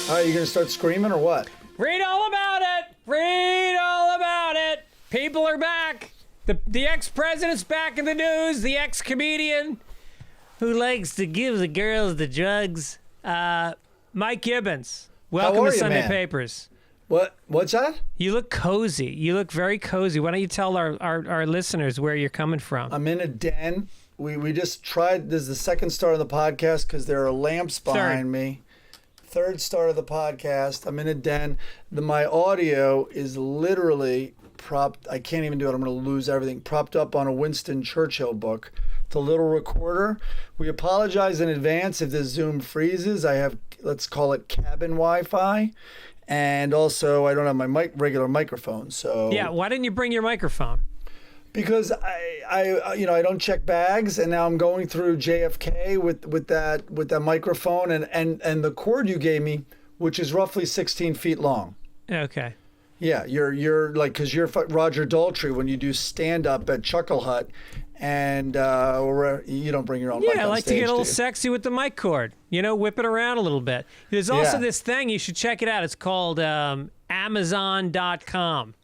All right, you gonna start screaming or what? Read all about it. Read all about it. People are back. The ex-president's back in the news. The ex-comedian who likes to give the girls the drugs. Mike Gibbons. Welcome to Sunday Papers. What's that? You look cozy. You look very cozy. Why don't you tell our listeners where you're coming from? I'm in a den. We just tried. This is the second start of the podcast because there are lamps behind me. Third start of the podcast. I'm in a den. My audio is literally propped. I can't even do it. I'm going to lose everything. Propped up on a Winston Churchill book. The little recorder. We apologize in advance if this Zoom freezes. I have, let's call it cabin Wi-Fi. And also, I don't have my regular microphone. So yeah, why didn't you bring your microphone? Because I don't check bags, and now I'm going through JFK with that microphone and the cord you gave me, which is roughly 16 feet long. Okay. Yeah, you're like, because you're Roger Daltrey when you do stand up at Chuckle Hut, and you don't bring your own mic on stage. Yeah, I like to get a little sexy with the mic cord. Whip it around a little bit. There's also this thing, you should check it out. It's called Amazon.com.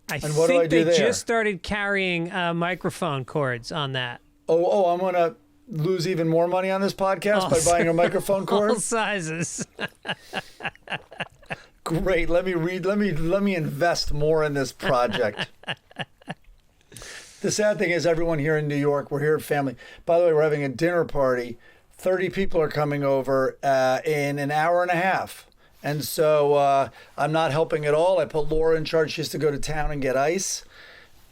I think they just started carrying microphone cords on that. Oh, I'm going to lose even more money on this podcast by buying a microphone cord? All sizes. Great. Let me invest more in this project. The sad thing is everyone here in New York, we're here at family. By the way, we're having a dinner party. 30 people are coming over in an hour and a half. And so I'm not helping at all. I put Laura in charge. She has to go to town and get ice,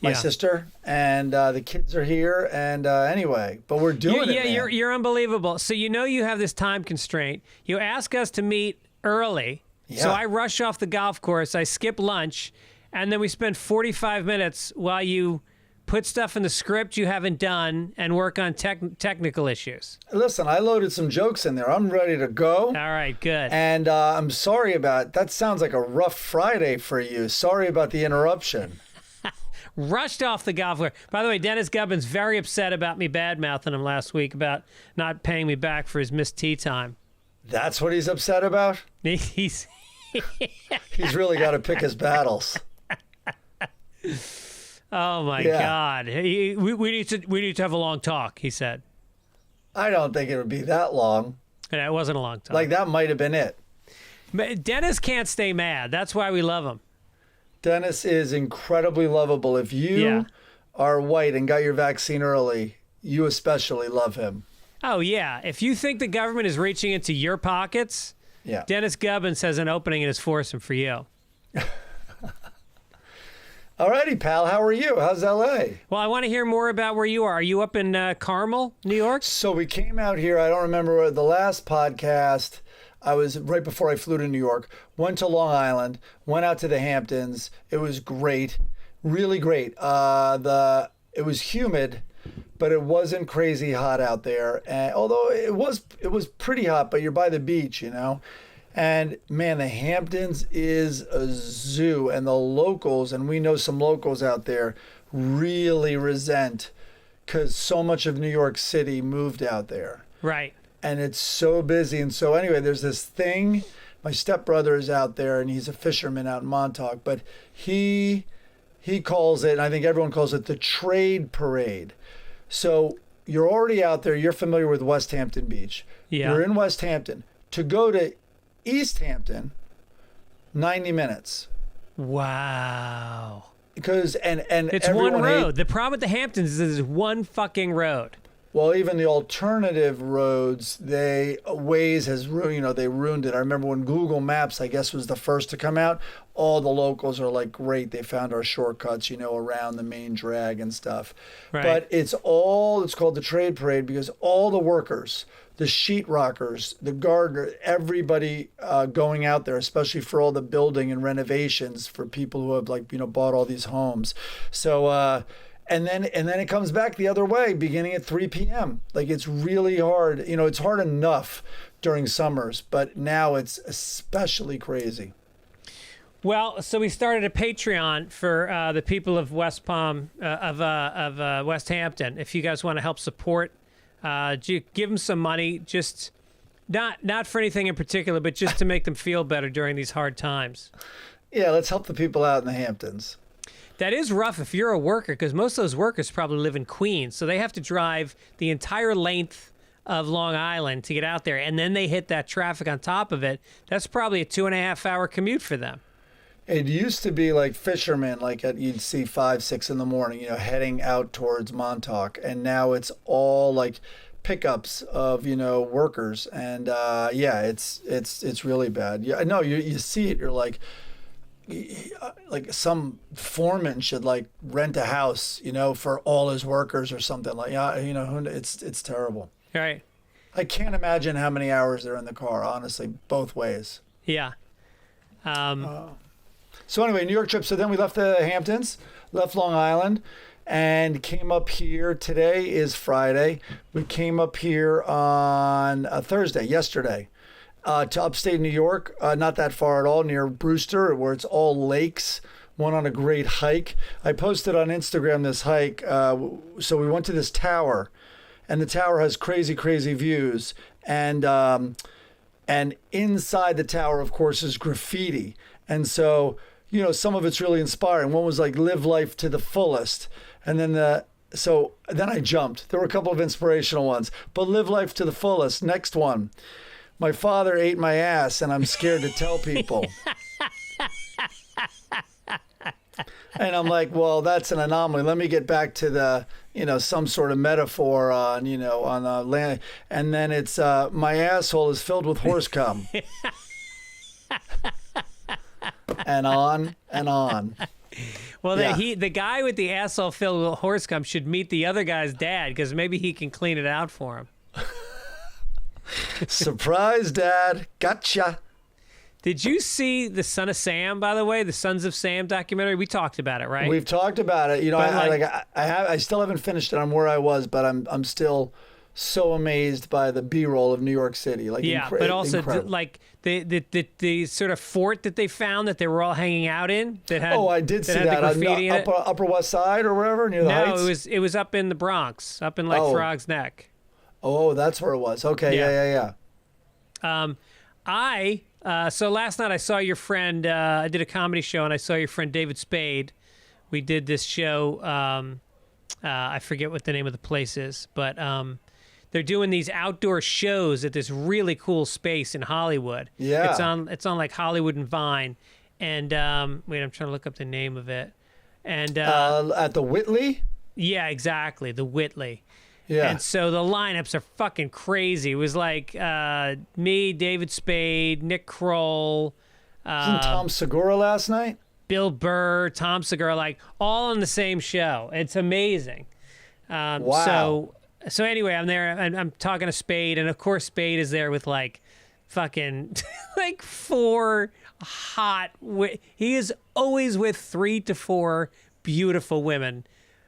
my sister, and the kids are here. And anyway, but we're doing it, man. You're unbelievable. So you have this time constraint. You ask us to meet early. Yeah. So I rush off the golf course. I skip lunch. And then we spend 45 minutes while you put stuff in the script you haven't done and work on technical issues. Listen, I loaded some jokes in there. I'm ready to go. All right, good. And I'm sorry about that. Sounds like a rough Friday for you. Sorry about the interruption. Rushed off the golf course. By the way, Dennis Gubman's very upset about me bad-mouthing him last week about not paying me back for his missed tee time. That's what he's upset about? He's really got to pick his battles. Oh my God! We need to have a long talk. He said. I don't think it would be that long. Yeah, it wasn't a long talk. Like that might have been it. But Dennis can't stay mad. That's why we love him. Dennis is incredibly lovable. If you are white and got your vaccine early, you especially love him. Oh yeah! If you think the government is reaching into your pockets, Dennis Gibbons has an opening in his foursome for you. Alrighty, pal. How are you? How's L.A.? Well, I want to hear more about where you are. Are you up in Carmel, New York? So we came out here. I don't remember the last podcast. I was right before I flew to New York. Went to Long Island. Went out to the Hamptons. It was great. Really great. It was humid, but it wasn't crazy hot out there. And although it was pretty hot, but you're by the beach, And man, the Hamptons is a zoo, and the locals, and we know some locals out there, really resent because so much of New York City moved out there. Right. And it's so busy. And so anyway, there's this thing. My stepbrother is out there, and he's a fisherman out in Montauk, but he calls it, and I think everyone calls it, the trade parade. So you're already out there. You're familiar with West Hampton Beach. Yeah. You're in West Hampton. To go to East Hampton, 90 minutes. Wow. Because and it's one road. The problem with the Hamptons is one fucking road. Well, even the alternative roads, Waze has ruined, they ruined it. I remember when Google Maps, I guess, was the first to come out, all the locals are like, great, they found our shortcuts, around the main drag and stuff. Right. But it's called the Trade Parade because all the workers, the sheetrockers, the gardener, everybody going out there, especially for all the building and renovations for people who have bought all these homes. So, and then it comes back the other way, beginning at 3 p.m. It's really hard. It's hard enough during summers, but now it's especially crazy. Well, so we started a Patreon for the people of West Palm, of West Hampton. If you guys want to help support, give them some money. Just not for anything in particular, but just to make them feel better during these hard times. Yeah, let's help the people out in the Hamptons. That is rough if you're a worker, because most of those workers probably live in Queens, so they have to drive the entire length of Long Island to get out there, and then they hit that traffic on top of it. That's probably a 2.5-hour commute for them. It used to be like fishermen, you'd see 5, 6 in the morning, heading out towards Montauk, and now it's all like pickups of workers, and it's really bad. Yeah, no, you see it, you're like some foreman should rent a house, for all his workers or something it's terrible. Right. I can't imagine how many hours they're in the car, honestly, both ways. Yeah. So anyway, New York trip. So then we left the Hamptons, left Long Island, and came up here. Today is Friday. We came up here on Thursday, yesterday, to upstate New York, not that far at all, near Brewster, where it's all lakes. Went on a great hike. I posted on Instagram this hike. So we went to this tower, and the tower has crazy, crazy views. And inside the tower, of course, is graffiti. And so, some of it's really inspiring. One was live life to the fullest. And then then I jumped. There were a couple of inspirational ones, but live life to the fullest. Next one, my father ate my ass and I'm scared to tell people. And I'm like, well, that's an anomaly. Let me get back to the, some sort of metaphor on land. And then it's my asshole is filled with horse cum. And on and on. Well, the guy with the asshole filled with horse cum should meet the other guy's dad, because maybe he can clean it out for him. Surprise, Dad. Gotcha. Did you see The Son of Sam, by the way, the Sons of Sam documentary? We talked about it, right? We've talked about it. I still haven't finished it on where I was, but I'm still so amazed by the B-roll of New York City. But also the sort of fort that they found that they were all hanging out in. That had, I did see that on Upper West Side or wherever near the Heights. No, it was up in the Bronx, up in Frog's Neck. Oh, that's where it was. Okay, yeah. So last night I saw your friend. I did a comedy show and I saw your friend David Spade. We did this show. I forget what the name of the place is, but they're doing these outdoor shows at this really cool space in Hollywood. Yeah, it's on Hollywood and Vine. And wait, I'm trying to look up the name of it. And at the Whitley. Yeah, exactly, the Whitley. Yeah. And so the lineups are fucking crazy. It was me, David Spade, Nick Kroll. Wasn't Tom Segura last night? Bill Burr, Tom Segura, all on the same show. It's amazing. Wow. So anyway, I'm there and I'm talking to Spade, and of course Spade is there with fucking 4 hot. He is always with 3 to 4 beautiful women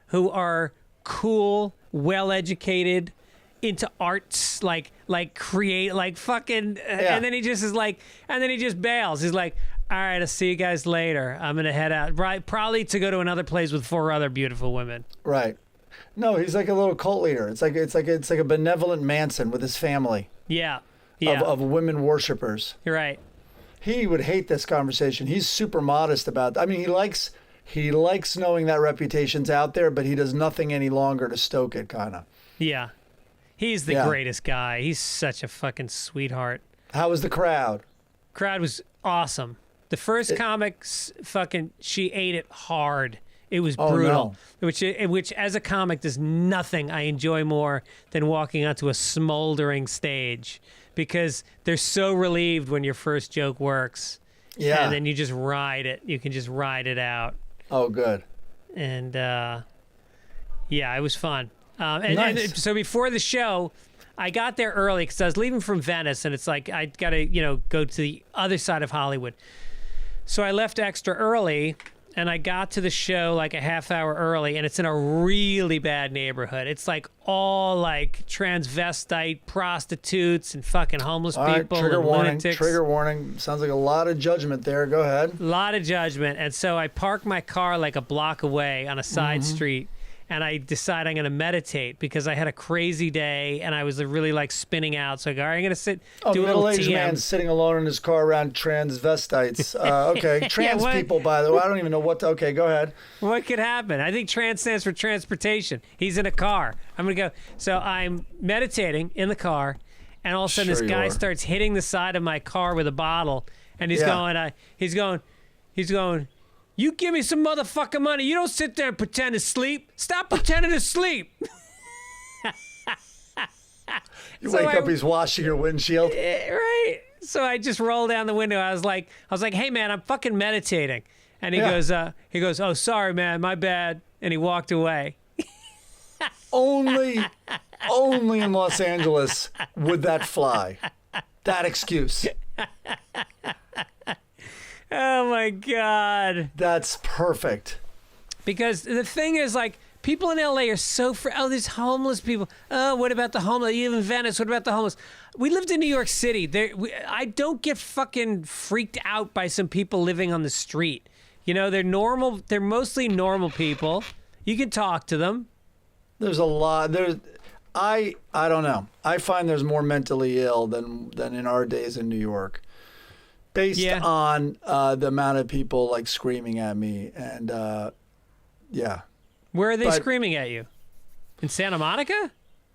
who are cool, well-educated, into arts, create, fucking, yeah. And then he just is and then he just bails. He's like, all right, I'll see you guys later. I'm gonna head out, right? Probably to go to another place with 4 other beautiful women. Right. No, he's like a little cult leader. It's like a benevolent Manson with his family. Yeah. Of women worshipers. You're right. He would hate this conversation. He's super modest about. I mean, he likes knowing that reputation's out there, but he does nothing any longer to stoke it, kind of. Yeah. He's the greatest guy. He's such a fucking sweetheart. How was the crowd? Crowd was awesome. The first comic, she ate it hard. It was brutal. No. Which, as a comic, there's nothing I enjoy more than walking onto a smoldering stage, because they're so relieved when your first joke works. Yeah. And then you just ride it. You can just ride it out. Oh, good. And it was fun. Nice. And so before the show, I got there early because I was leaving from Venice, and it's I got to go to the other side of Hollywood. So I left extra early, and I got to the show like a half hour early, and it's in a really bad neighborhood. It's like all like transvestite prostitutes and fucking homeless people trigger and warning. lunatics. Trigger warning. Sounds like a lot of judgment there. Go ahead. A lot of judgment. And so I park my car like a block away on a side street, and I decide I'm going to meditate because I had a crazy day and I was really like spinning out. So I go, all right, I'm going to sit, do a little middle-aged TM. man sitting alone in his car around transvestites. Okay, trans people, by the way. I don't even know what to... Okay, go ahead. What could happen? I think trans stands for transportation. He's in a car. I'm going to go. So I'm meditating in the car, and all of a sudden this guy starts hitting the side of my car with a bottle, and he's going, you give me some motherfucking money. You don't sit there and pretend to sleep. Stop pretending to sleep. Wake up, he's washing your windshield. Right. So I just rolled down the window. I was like, hey man, I'm fucking meditating. And he goes, oh, sorry man, my bad. And he walked away. Only in Los Angeles would that fly. That excuse. Oh my God. That's perfect. Because the thing is, like, people in LA are so there's homeless people. Oh, what about the homeless? You live in Venice. What about the homeless? We lived in New York City. I don't get fucking freaked out by some people living on the street. You know, they're normal. They're mostly normal people. You can talk to them. There's a lot. I don't know. I find there's more mentally ill than in our days in New York. Based on the amount of people like screaming at me and Where are they screaming at you? In Santa Monica?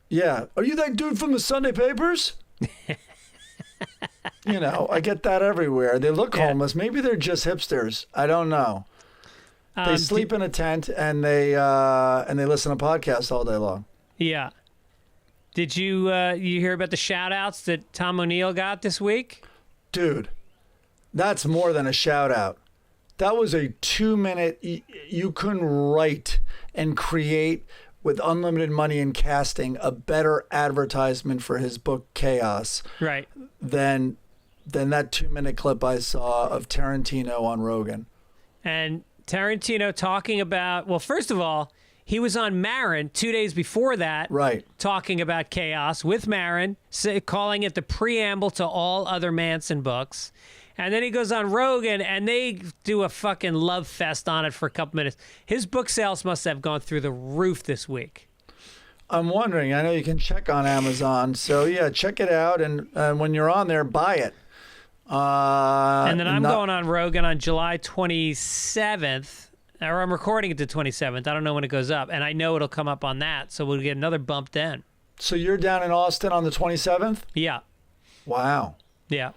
Yeah. Are you that dude from the Sunday papers? You know, I get that everywhere. They look homeless. Maybe they're just hipsters. I don't know. They sleep in a tent and they listen to podcasts all day long. Yeah. Did you hear about the shout outs that Tom O'Neill got this week? Dude. That's more than a shout out. That was a 2-minute, you couldn't write and create with unlimited money and casting a better advertisement for his book Chaos. Right. Than that 2-minute clip I saw of Tarantino on Rogan. And Tarantino talking about, well, first of all, he was on Marin 2 days before that, right, talking about Chaos with Marin, calling it the preamble to all other Manson books. And then he goes on Rogan, and they do a fucking love fest on it for a couple minutes. His book sales must have gone through the roof this week. I'm wondering. I know you can check on Amazon. So, yeah, check it out. And when you're on there, buy it. And then I'm going on Rogan on July 27th. Or I'm recording it the 27th. I don't know when it goes up. And I know it'll come up on that. So we'll get another bump then. So you're down in Austin on the 27th? Yeah. Wow. Yeah.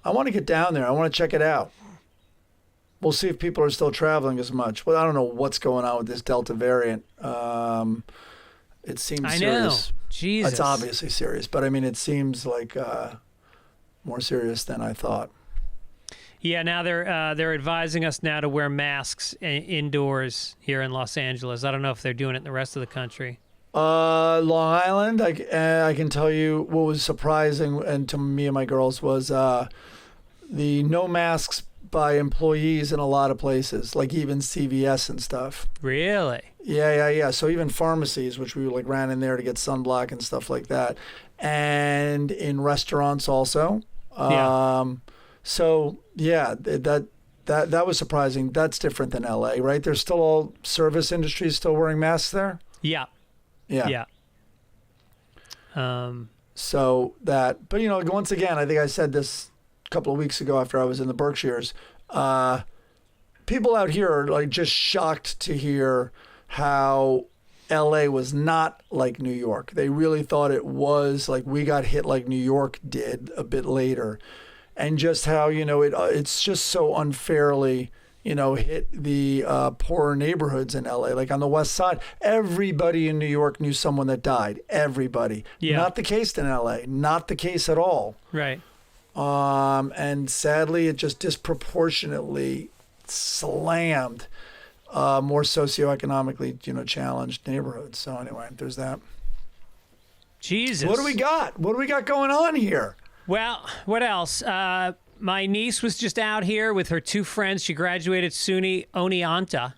I want to get down there. I want to check it out. We'll see if people are still traveling as much. Well, I don't know what's going on with this Delta variant. It seems serious. I know. Jesus. It's obviously serious, but I mean, it seems like more serious than I thought. Yeah, now they're advising us now to wear masks indoors here in Los Angeles. I don't know if they're doing it in the rest of the country. Long Island, I can tell you what was surprising and to me and my girls was the no masks by employees in a lot of places, like even CVS and stuff. Really? Yeah. So even pharmacies, which we like ran in there to get sunblock and stuff like that, and in restaurants also. So yeah, that was surprising. That's different than LA, right? There's still all service industries still wearing masks there. Yeah. So that, but you know, once again, I think I said this a couple of weeks ago after I was in the Berkshires. People out here are like just shocked to hear how LA was not like New York. They really thought it was like we got hit like New York did a bit later, and just how, you know, it's just so unfairly, you know, hit the poorer neighborhoods in LA. Like on the West Side, everybody in New York knew someone that died. Everybody. Yeah. Not the case in LA. Not the case at all. Right. And sadly, it just disproportionately slammed more socioeconomically, you know, challenged neighborhoods. So anyway, there's that. Jesus. What do we got? What do we got going on here? Well, what else? My niece was just out here with her 2 friends. She graduated SUNY Oneonta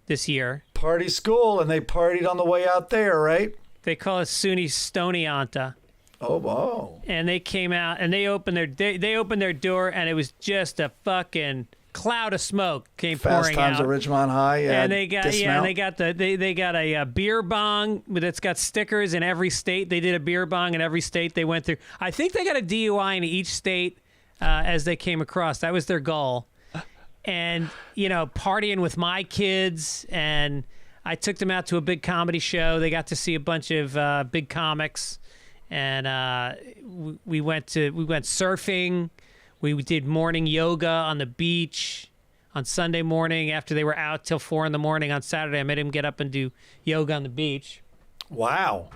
this year. Party school, and they partied on the way out there, right? They call it SUNY Stonyonta. Oh, wow. And they came out and they opened their door, and it was just a fucking cloud of smoke came Fast pouring Times out. at Ridgemont High. Yeah, And they got they got a beer bong that's got stickers in every state. They did a beer bong in every state they went through. I think they got a DUI in each state as they came across. That was their goal. And partying with my kids, and I took them out to a big comedy show. They got to see a bunch of big comics, and we went surfing. We did morning yoga on the beach on Sunday morning after they were out till 4 a.m. on Saturday. I made him get up and do yoga on the beach. Wow.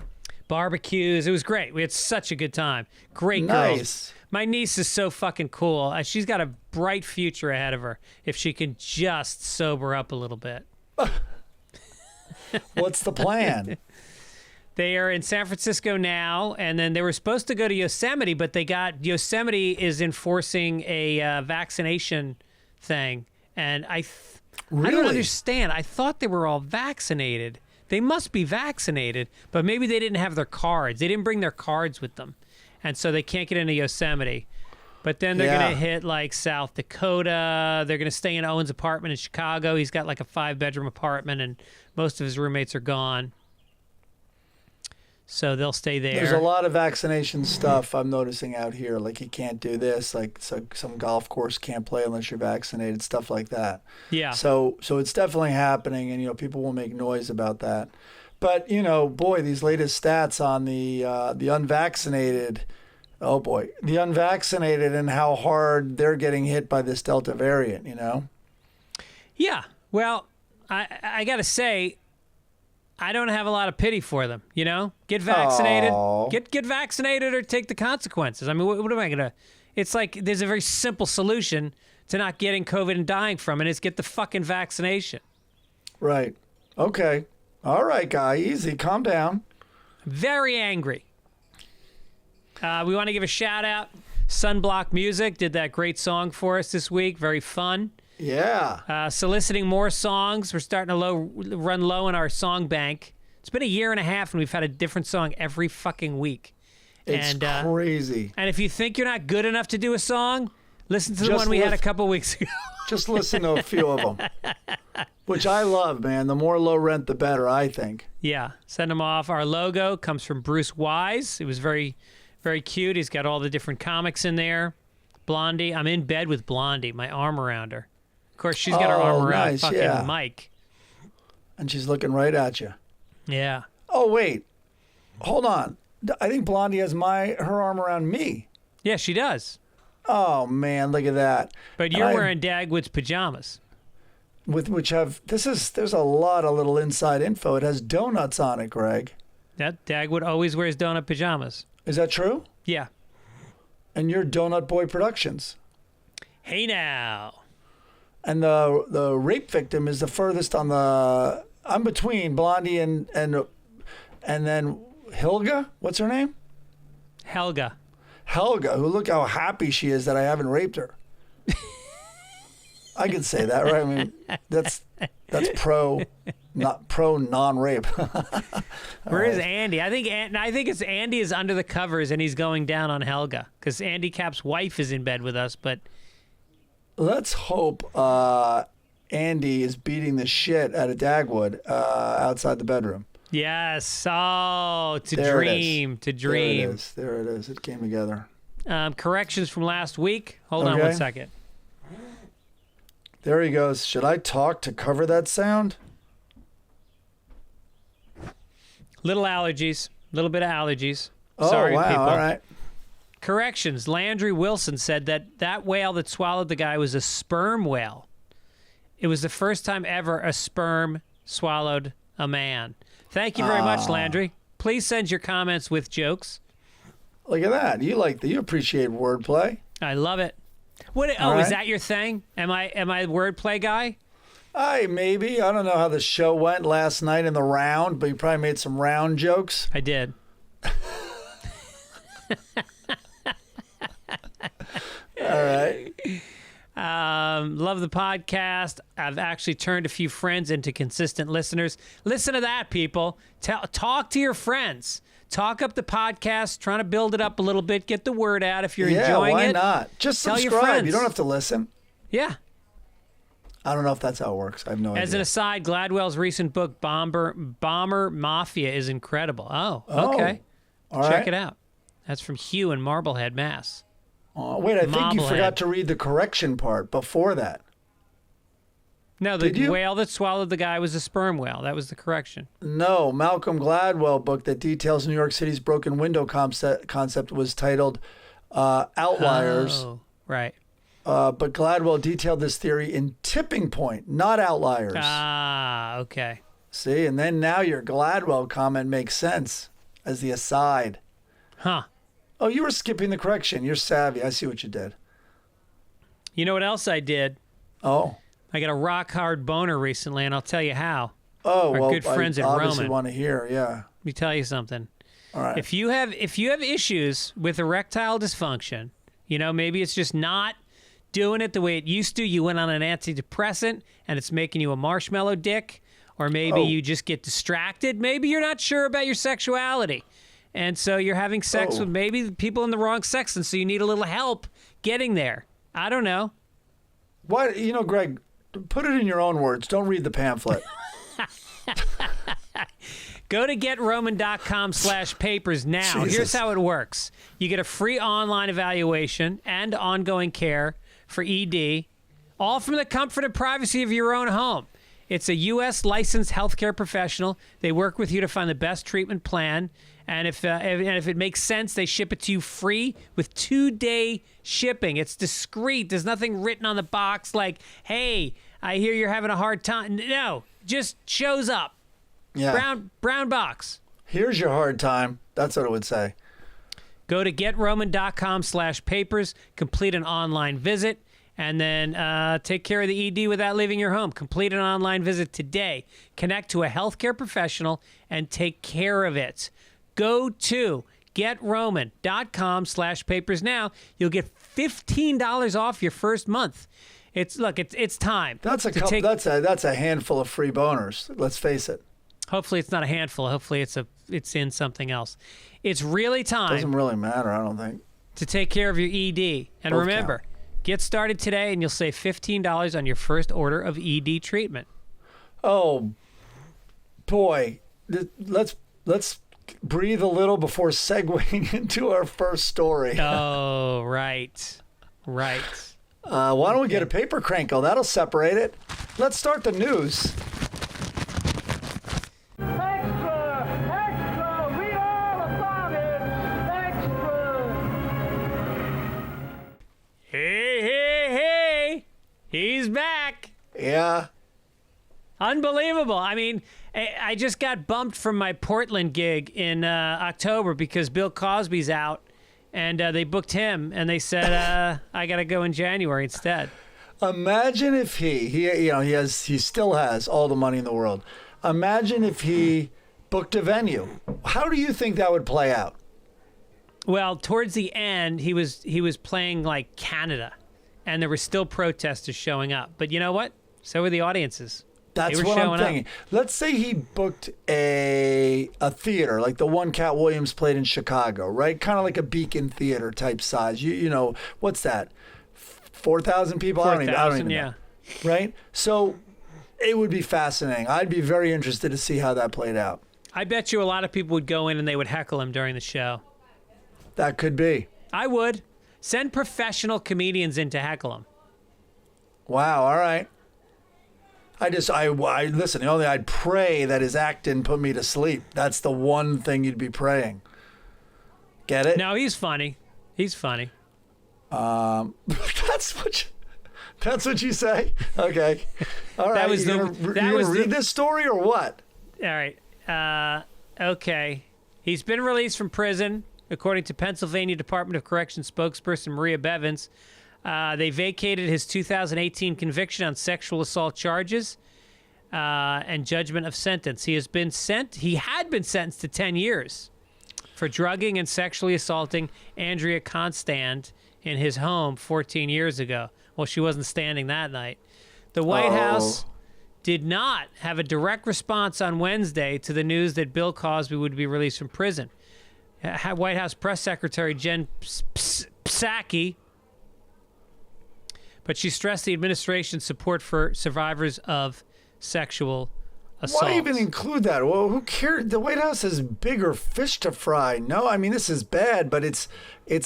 Barbecues. It was great. We had such a good time. Great girls. Nice. My niece is so fucking cool. She's got a bright future ahead of her if she can just sober up a little bit. What's the plan? They are in San Francisco now, and then they were supposed to go to Yosemite, but Yosemite is enforcing a vaccination thing, and I don't understand. I thought they were all vaccinated. They must be vaccinated, but maybe they didn't have their cards. They didn't bring their cards with them, and so they can't get into Yosemite. But then they're going to hit like South Dakota. They're going to stay in Owen's apartment in Chicago. He's got like a 5-bedroom apartment, and most of his roommates are gone. So they'll stay there. There's a lot of vaccination stuff I'm noticing out here. Like you can't do this. Like some golf course can't play unless you're vaccinated. Stuff like that. Yeah. So it's definitely happening, and people will make noise about that. But boy, these latest stats on the unvaccinated. Oh boy, the unvaccinated and how hard they're getting hit by this Delta variant. Yeah. Well, I got to say, I don't have a lot of pity for them, Get vaccinated. Aww. Get vaccinated or take the consequences. I mean, what am I going to... It's like there's a very simple solution to not getting COVID and dying from it. It's get the fucking vaccination. Right. Okay. All right, guy. Easy. Calm down. Very angry. We want to give a shout out. Sunblock Music did that great song for us this week. Very fun. Yeah. Soliciting more songs. We're starting to run low in our song bank. It's been a year and a half, and we've had a different song every fucking week. It's crazy. And if you think you're not good enough to do a song, listen to the one we had a couple weeks ago. Just listen to a few of them, which I love, man. The more low rent, the better, I think. Yeah. Send them off. Our logo comes from Bruce Wise. It was very, very cute. He's got all the different comics in there. Blondie. I'm in bed with Blondie, my arm around her. Of course, she's got her arm around fucking Mike. And she's looking right at you. Yeah. Oh, wait. Hold on. I think Blondie has her arm around me. Yeah, she does. Oh, man, look at that. But you're wearing Dagwood's pajamas. There's a lot of little inside info. It has donuts on it, Greg. That Dagwood always wears donut pajamas. Is that true? Yeah. And you're Donut Boy Productions. Hey now. And the rape victim is the furthest on the... I'm between Blondie and then Hilga. What's her name? Helga. Helga, who look how happy she is that I haven't raped her. I can say that, right? I mean, that's non-rape. Where is Andy? I think it's Andy is under the covers and he's going down on Helga because Andy Cap's wife is in bed with us. But let's hope Andy is beating the shit out of Dagwood outside the bedroom. Yes. Oh, to There dream. There it is. It came together. Corrections from last week. Hold on 1 second. There he goes. Should I talk to cover that sound? Little allergies. Little bit of allergies. Oh, Sorry, wow. people. All right. Corrections. Landry Wilson said that whale that swallowed the guy was a sperm whale. It was the first time ever a sperm swallowed a man. Thank you very much, Landry. Please send your comments with jokes. Look at that. You appreciate wordplay. I love it. Is that your thing? Am I a wordplay guy? Maybe. I don't know how the show went last night in the round, but you probably made some round jokes. I did. All Love the podcast. I've actually turned a few friends into consistent listeners. Listen to that, people. Talk to your friends. Talk up the podcast, trying to build it up a little bit, get the word out if you're enjoying it. Yeah, why not? Just tell subscribe. Your friends. You don't have to listen. Yeah. I don't know if that's how it works. I have no idea. As an aside, Gladwell's recent book, Bomber Mafia, is incredible. Oh, okay. All Check right. it out. That's from Hugh in Marblehead, Mass. Wait, I think you Marblehead. forgot to read the correction part before that. No, the Did you? whale that swallowed the guy was a sperm whale. That was the correction. No, Malcolm Gladwell book that details New York City's broken window concept was titled Outliers. Oh, right. But Gladwell detailed this theory in Tipping Point, not Outliers. Ah, okay. See, and then now your Gladwell comment makes sense as the aside. Huh. Oh, you were skipping the correction. You're savvy. I see what you did. You know what else I did? Oh. I got a rock hard boner recently, and I'll tell you how. Oh, Our well, good friends I at obviously Roman. want to hear, yeah. Let me tell you something. All right. If you have issues with erectile dysfunction, maybe it's just not doing it the way it used to. You went on an antidepressant and it's making you a marshmallow dick, or maybe you just get distracted. Maybe you're not sure about your sexuality, and so you're having sex with maybe people in the wrong sex, and so you need a little help getting there. I don't know. Why, Greg, put it in your own words. Don't read the pamphlet. Go to getroman.com/papers now. Jesus. Here's how it works. You get a free online evaluation and ongoing care for ED, all from the comfort and privacy of your own home. It's a U.S. licensed healthcare professional. They work with you to find the best treatment plan. And if it makes sense, they ship it to you free with 2-day shipping. It's discreet. There's nothing written on the box like, hey, I hear you're having a hard time. No, just shows up. Yeah. Brown box. Here's your hard time. That's what it would say. Go to getroman.com/papers, complete an online visit, and then take care of the ED without leaving your home. Complete an online visit today. Connect to a healthcare professional and take care of it. Go to getroman.com/papers now. You'll get $15 off your first month. It's time. That's a handful of free boners. Let's face it. Hopefully it's not a handful. Hopefully it's in something else. It's really time. Doesn't really matter, I don't think. To take care of your ED. And Both remember, get started today and you'll save $15 on your first order of ED treatment. Oh, boy. Let's breathe a little before segueing into our first story. Oh, right. Right. Why don't we get a paper crankle? That'll separate it. Let's start the news. Hey, he's back. Yeah. Unbelievable. I mean, I just got bumped from my Portland gig in October because Bill Cosby's out, and they booked him, and they said I got to go in January instead. Imagine if he still has all the money in the world. Imagine if he booked a venue. How do you think that would play out? Well, towards the end, he was playing like Canada, and there were still protesters showing up. But you know what? So were the audiences. That's what I'm thinking. Let's say he booked a theater, like the one Cat Williams played in Chicago, right? Kind of like a Beacon Theater type size. You know, what's that? 4,000 people? 4,000, yeah. know. Right? So it would be fascinating. I'd be very interested to see how that played out. I bet you a lot of people would go in and they would heckle him during the show. That could be. I would. Send professional comedians in to heckle him. Wow, all right. I listen, the only I'd pray that his act didn't put me to sleep. That's the one thing you'd be praying. Get it? No, he's funny. He's funny. That's what you say? Okay. All right. You gonna read this story or what? All right. Okay. He's been released from prison, according to Pennsylvania Department of Corrections spokesperson Maria Bevins. They vacated his 2018 conviction on sexual assault charges and judgment of sentence. He had been sentenced to 10 years for drugging and sexually assaulting Andrea Constand in his home 14 years ago. Well, she wasn't standing that night. The White House did not have a direct response on Wednesday to the news that Bill Cosby would be released from prison. White House Press Secretary Jen Psaki, but she stressed the administration's support for survivors of sexual assault. Why even include that? Well, who cares? The White House has bigger fish to fry. No, I mean, this is bad, but it's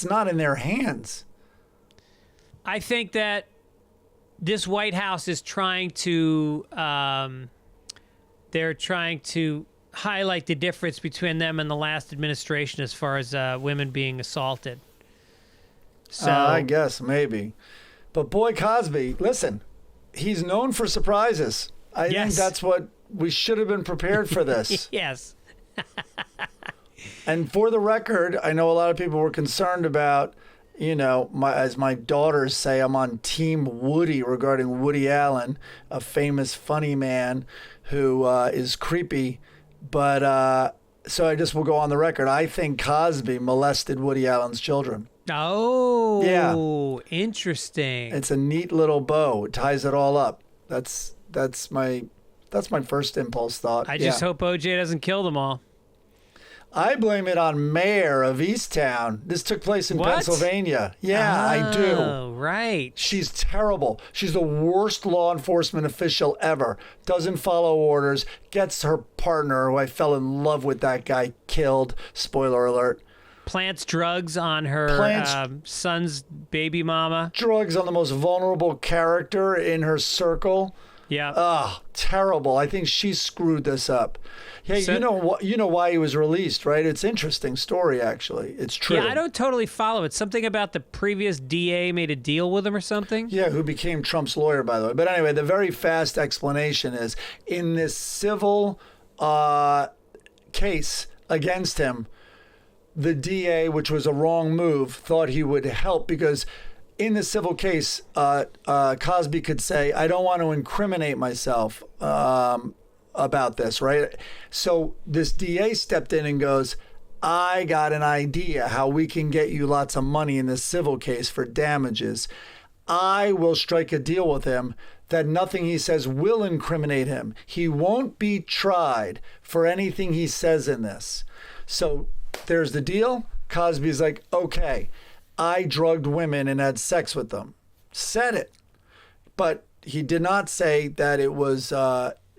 not in their hands. I think that this White House is trying to they're trying to highlight the difference between them and the last administration as far as women being assaulted. So I guess maybe. But boy, Cosby, listen, he's known for surprises. I think that's what we should have been prepared for this. Yes. And for the record, I know a lot of people were concerned about, as my daughters say, I'm on Team Woody regarding Woody Allen, a famous funny man who is creepy. But so I just will go on the record. I think Cosby molested Woody Allen's children. Oh, yeah. Interesting. It's a neat little bow. It ties it all up. That's my first impulse thought. I just hope OJ doesn't kill them all. I blame it on Mayor of Easttown. This took place in Pennsylvania. Yeah, I do. Oh, right. She's terrible. She's the worst law enforcement official ever. Doesn't follow orders. Gets her partner, who I fell in love with that guy, killed. Spoiler alert. Plants drugs on her son's baby mama. Drugs on the most vulnerable character in her circle. Yeah. Oh, terrible. I think she screwed this up. Hey, you know why he was released, right? It's an interesting story, actually. It's true. Yeah, I don't totally follow it. Something about the previous DA made a deal with him or something? Yeah, who became Trump's lawyer, by the way. But anyway, the very fast explanation is, in this civil case against him, the DA, which was a wrong move, thought he would help because in the civil case, Cosby could say, I don't want to incriminate myself about this, right? So this DA stepped in and goes, I got an idea how we can get you lots of money in this civil case for damages. I will strike a deal with him that nothing he says will incriminate him. He won't be tried for anything he says in this. So there's the deal. Cosby's like, okay, I drugged women and had sex with them. Said it. But he did not say that it was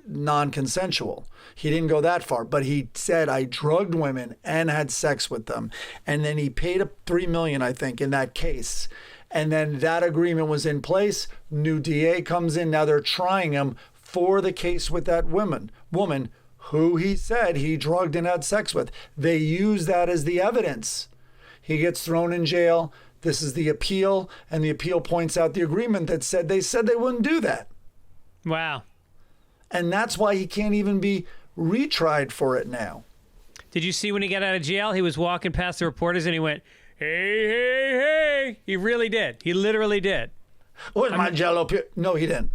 non-consensual. He didn't go that far, but he said I drugged women and had sex with them. And then he paid up $3 million, I think, in that case. And then that agreement was in place. New DA comes in. Now they're trying him for the case with that woman who he said he drugged and had sex with. They use that as the evidence. He gets thrown in jail. This is the appeal, and the appeal points out the agreement that said they wouldn't do that. Wow. And that's why he can't even be retried for it now. Did you see when he got out of jail, he was walking past the reporters and he went, hey, hey, hey. He really did. He literally did. Where's my Jell-O? No, he didn't.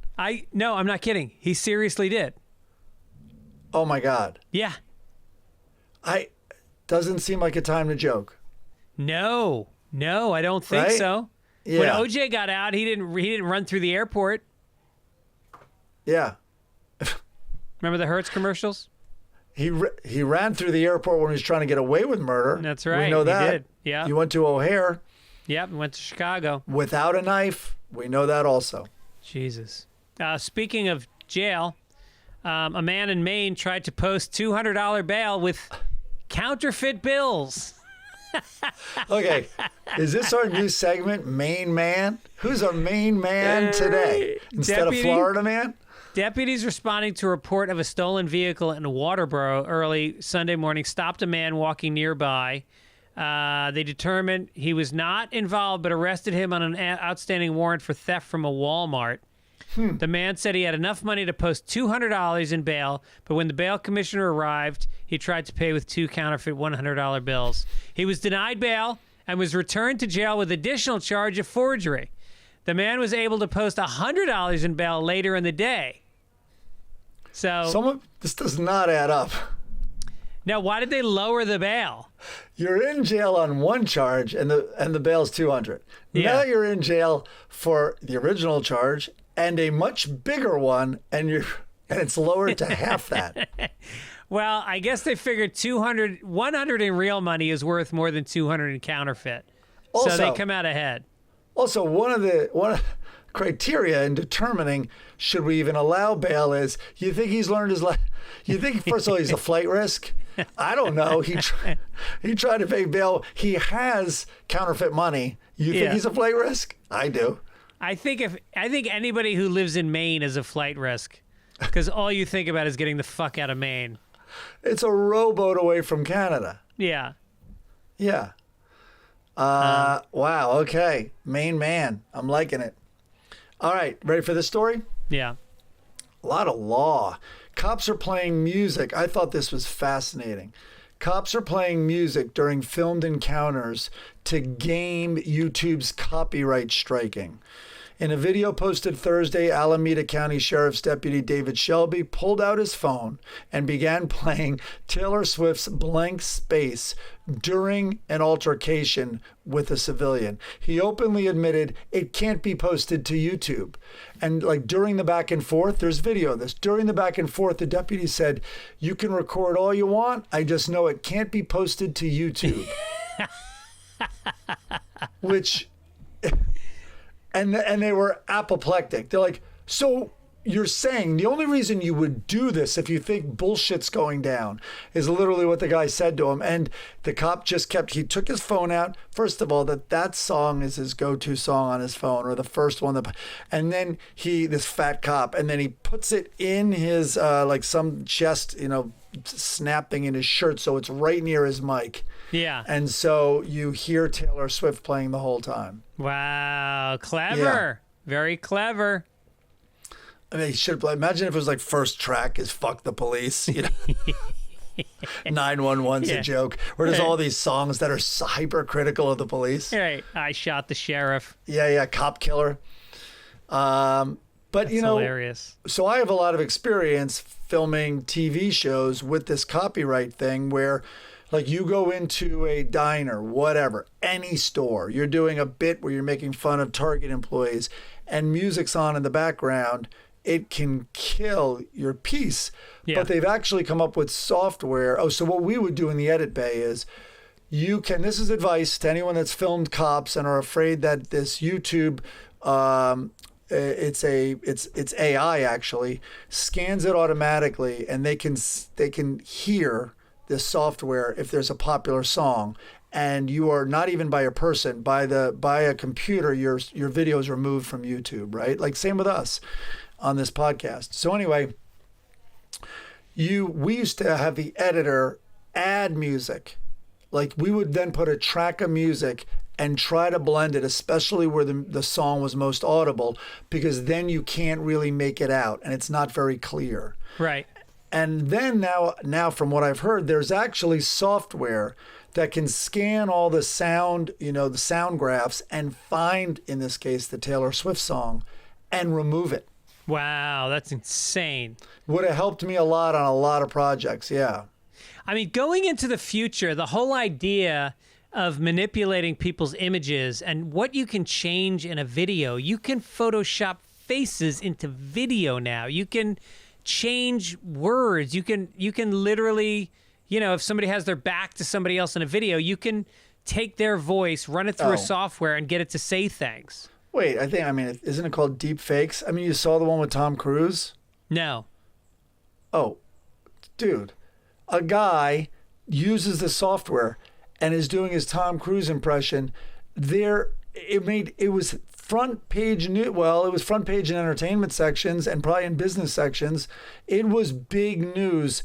No, I'm not kidding. He seriously did. Oh, my God. Yeah. Doesn't seem like a time to joke. No, I don't think so. Yeah. When OJ got out, he didn't run through the airport. Yeah. Remember the Hertz commercials? He ran through the airport when he was trying to get away with murder. That's right. We know that. He did. Yeah. He went to O'Hare. Yep, went to Chicago. Without a knife. We know that also. Jesus. Speaking of jail, a man in Maine tried to post $200 bail with counterfeit bills. Okay, is this our new segment, Maine Man? Who's our Maine Man today instead of Florida Man? Deputies responding to a report of a stolen vehicle in Waterboro early Sunday morning stopped a man walking nearby. They determined he was not involved, but arrested him on an outstanding warrant for theft from a Walmart. The man said he had enough money to post $200 in bail, but when the bail commissioner arrived, he tried to pay with two counterfeit $100 bills. He was denied bail and was returned to jail with additional charge of forgery. The man was able to post $100 in bail later in the day. So this does not add up. Now, why did they lower the bail? You're in jail on one charge, and the bail's $200. Yeah. Now you're in jail for the original charge and a much bigger one, and it's lowered to half that. Well, I guess they figured 100 in real money is worth more than 200 in counterfeit. Also, so they come out ahead. Also, one of the criteria in determining should we even allow bail is, you think he's learned his lesson? You think, first of all, he's a flight risk? I don't know. He tried to pay bail. He has counterfeit money. You think he's a flight risk? I do. I think anybody who lives in Maine is a flight risk, because all you think about is getting the fuck out of Maine. It's a rowboat away from Canada. Yeah. Yeah. Wow. Okay. Maine man. I'm liking it. All right. Ready for this story? Yeah. A lot of law. Cops are playing music. I thought this was fascinating. Cops are playing music during filmed encounters to game YouTube's copyright striking. In a video posted Thursday, Alameda County Sheriff's Deputy David Shelby pulled out his phone and began playing Taylor Swift's Blank Space during an altercation with a civilian. He openly admitted it can't be posted to YouTube. And like during the back and forth, there's video of this. During the back and forth, the deputy said, "You can record all you want. I just know it can't be posted to YouTube." Which... And they were apoplectic. They're like, so you're saying the only reason you would do this if you think bullshit's going down is literally what the guy said to him. And the cop just he took his phone out. First of all, that song is his go-to song on his phone, or the first one. And then this fat cop, and then he puts it in his, like some chest, snap thing in his shirt. So it's right near his mic. Yeah. And so you hear Taylor Swift playing the whole time. Wow. Clever. Yeah. Very clever. I mean, imagine if it was like first track is "Fuck the Police," 911's a joke. Where there's all these songs that are hypercritical of the police. Right. I shot the sheriff. Yeah. Cop killer. But that's hilarious. So I have a lot of experience filming TV shows with this copyright thing where, like, you go into a diner, whatever, any store, you're doing a bit where you're making fun of Target employees and music's on in the background, it can kill your piece. Yeah. But they've actually come up with software. So what we would do in the edit bay is this is advice to anyone that's filmed cops and are afraid that this YouTube, it's AI actually, scans it automatically, and they can hear this software if there's a popular song, and you are not even by a person, by a computer, your video is removed from YouTube, right? Like same with us on this podcast. So anyway, we used to have the editor add music. Like we would then put a track of music and try to blend it, especially where the song was most audible, because then you can't really make it out and it's not very clear. Right. And then now from what I've heard, there's actually software that can scan all the sound, the sound graphs, and find, in this case, the Taylor Swift song and remove it. Wow, that's insane. Would have helped me a lot on a lot of projects, yeah. I mean, going into the future, the whole idea of manipulating people's images and what you can change in a video, you can Photoshop faces into video now. You can change words. You can literally, if somebody has their back to somebody else in a video, you can take their voice, run it through a software, and get it to say things. Wait, isn't it called deepfakes? I mean, you saw the one with Tom Cruise? No. Oh, dude, a guy uses the software and is doing his Tom Cruise impression. It was front page news. Well, it was front page in entertainment sections and probably in business sections. It was big news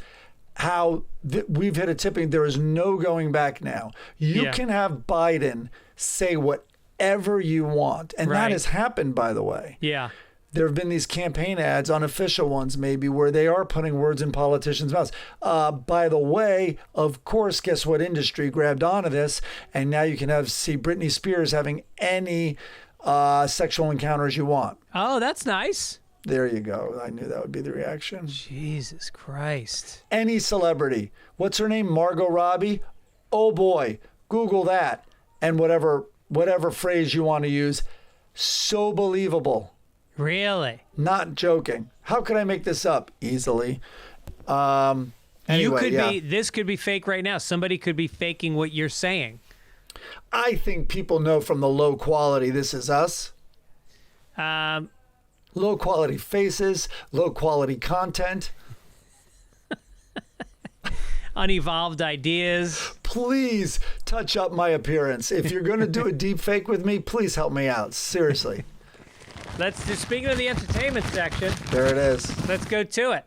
how we've hit a tipping. There is no going back now. You can have Biden say whatever you want. And that has happened, by the way. Yeah. There have been these campaign ads, unofficial ones maybe, where they are putting words in politicians' mouths. By the way, of course, guess what industry grabbed onto this? And now you can see Britney Spears having any sexual encounters you want. Oh, that's nice. There you go. I knew that would be the reaction. Jesus Christ. Any celebrity. What's her name? Margot Robbie? Oh boy. Google that. And whatever phrase you want to use. So believable. Really? Not joking. How could I make this up? Easily. Anyway, this could be fake right now. Somebody could be faking what you're saying. I think people know from the low quality This Is Us. Low quality faces, low quality content. Unevolved ideas. Please touch up my appearance. If you're going to do a deep fake with me, please help me out. Seriously. Speaking of the entertainment section. There it is. Let's go to it.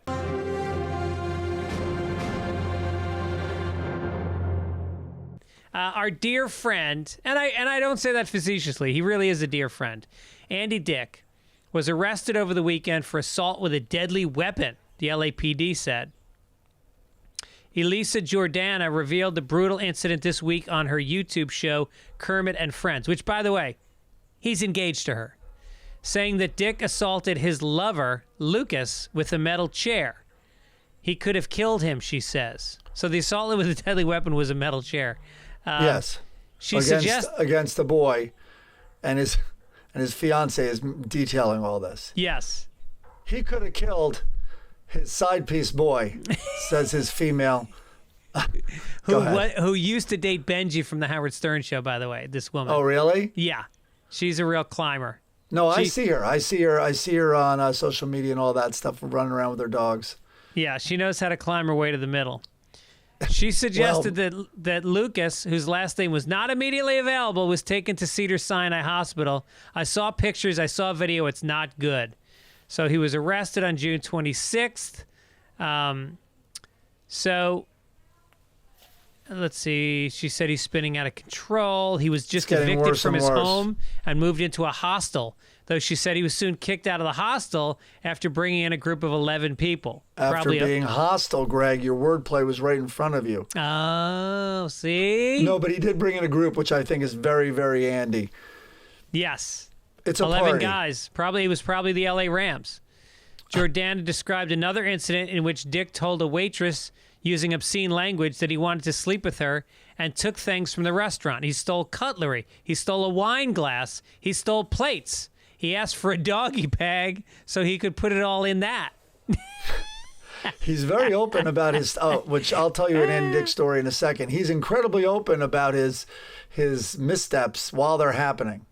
Our dear friend, and I don't say that facetiously, he really is a dear friend, Andy Dick, was arrested over the weekend for assault with a deadly weapon, the LAPD said. Elisa Jordana revealed the brutal incident this week on her YouTube show, Kermit and Friends, which, by the way, he's engaged to her, saying that Dick assaulted his lover, Lucas, with a metal chair. He could have killed him, she says. So the assault with a deadly weapon was a metal chair. Yes. She suggests against the boy, and his fiance is detailing all this. Yes. He could have killed his side piece boy, says his female. Who used to date Benji from the Howard Stern show, by the way, this woman. Oh, really? Yeah. She's a real climber. No, I see her. I see her on social media and all that stuff, running around with her dogs. Yeah, she knows how to climb her way to the middle. She suggested that Lucas, whose last name was not immediately available, was taken to Cedars-Sinai Hospital. I saw pictures. I saw video. It's not good. So he was arrested on June 26th. So let's see. She said he's spinning out of control. He was just evicted from his home and moved into a hostel. Though she said he was soon kicked out of the hostel after bringing in a group of 11 people. After being hostile, Greg, your wordplay was right in front of you. Oh, see? No, but he did bring in a group, which I think is very, very Andy. Yes. It's a 11 party. guys. It was probably the LA Rams. Jordana described another incident in which Dick told a waitress using obscene language that he wanted to sleep with her and took things from the restaurant. He stole cutlery. He stole a wine glass. He stole plates. He asked for a doggy bag so he could put it all in that. He's very open about his, which I'll tell you an Andy Dick story in a second. He's incredibly open about his missteps while they're happening.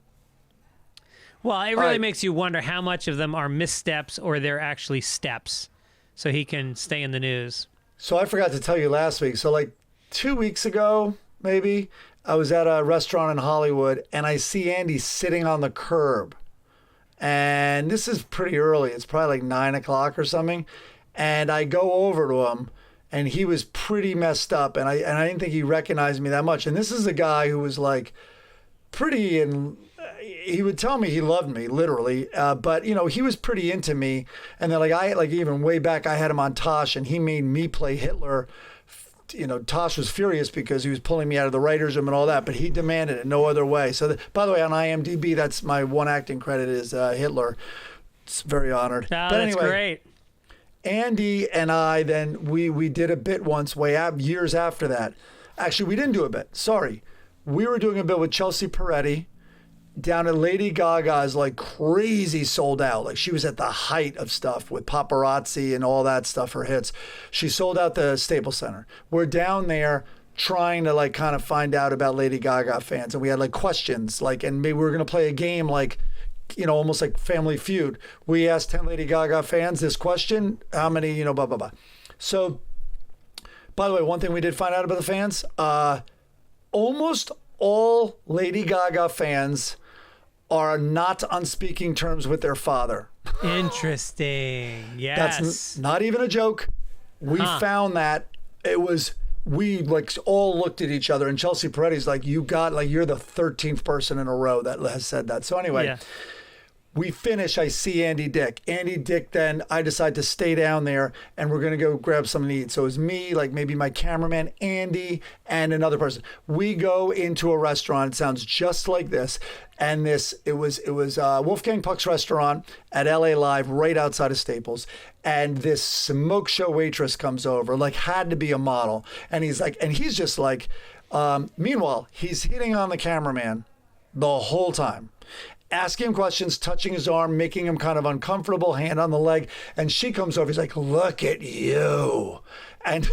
Well, it really makes you wonder how much of them are missteps or they're actually steps so he can stay in the news. So I forgot to tell you last week. So like 2 weeks ago, maybe, I was at a restaurant in Hollywood and I see Andy sitting on the curb. And this is pretty early. It's probably like 9 o'clock or something. And I go over to him, and he was pretty messed up. And I didn't think he recognized me that much. And this is a guy who was like pretty, and he would tell me he loved me, literally. But you know, he was pretty into me. And then even way back, I had him on Tosh, and he made me play Hitler. You know, Tosh was furious because he was pulling me out of the writer's room and all that, but he demanded it no other way. So, by the way, on IMDb, that's my one acting credit is Hitler. It's very honored. Oh, but that's great. Andy and I then we did a bit once years after that. Actually, we didn't do a bit. Sorry, we were doing a bit with Chelsea Peretti down at Lady Gaga's, like crazy sold out. Like she was at the height of stuff with paparazzi and all that stuff, her hits. She sold out the Staples Center. We're down there trying to like kind of find out about Lady Gaga fans. And we had like questions, like, and maybe we were going to play a game like, you know, almost like Family Feud. We asked 10 Lady Gaga fans this question, how many, you know, blah, blah, blah. So, by the way, one thing we did find out about the fans, almost all Lady Gaga fans are not on speaking terms with their father. Interesting. Yes. That's not even a joke. We found that we like all looked at each other, and Chelsea Peretti's like, you're the 13th person in a row that has said that. So anyway, We finish, I see Andy Dick. Andy Dick, then I decide to stay down there and we're going to go grab something to eat. So it was me, like maybe my cameraman, Andy, and another person. We go into a restaurant. It sounds just like this. And it was Wolfgang Puck's restaurant at LA Live right outside of Staples. And this smoke show waitress comes over, like had to be a model. And he's just like, meanwhile, he's hitting on the cameraman the whole time. Asking him questions, touching his arm, making him kind of uncomfortable, hand on the leg. And she comes over. He's like, look at you. And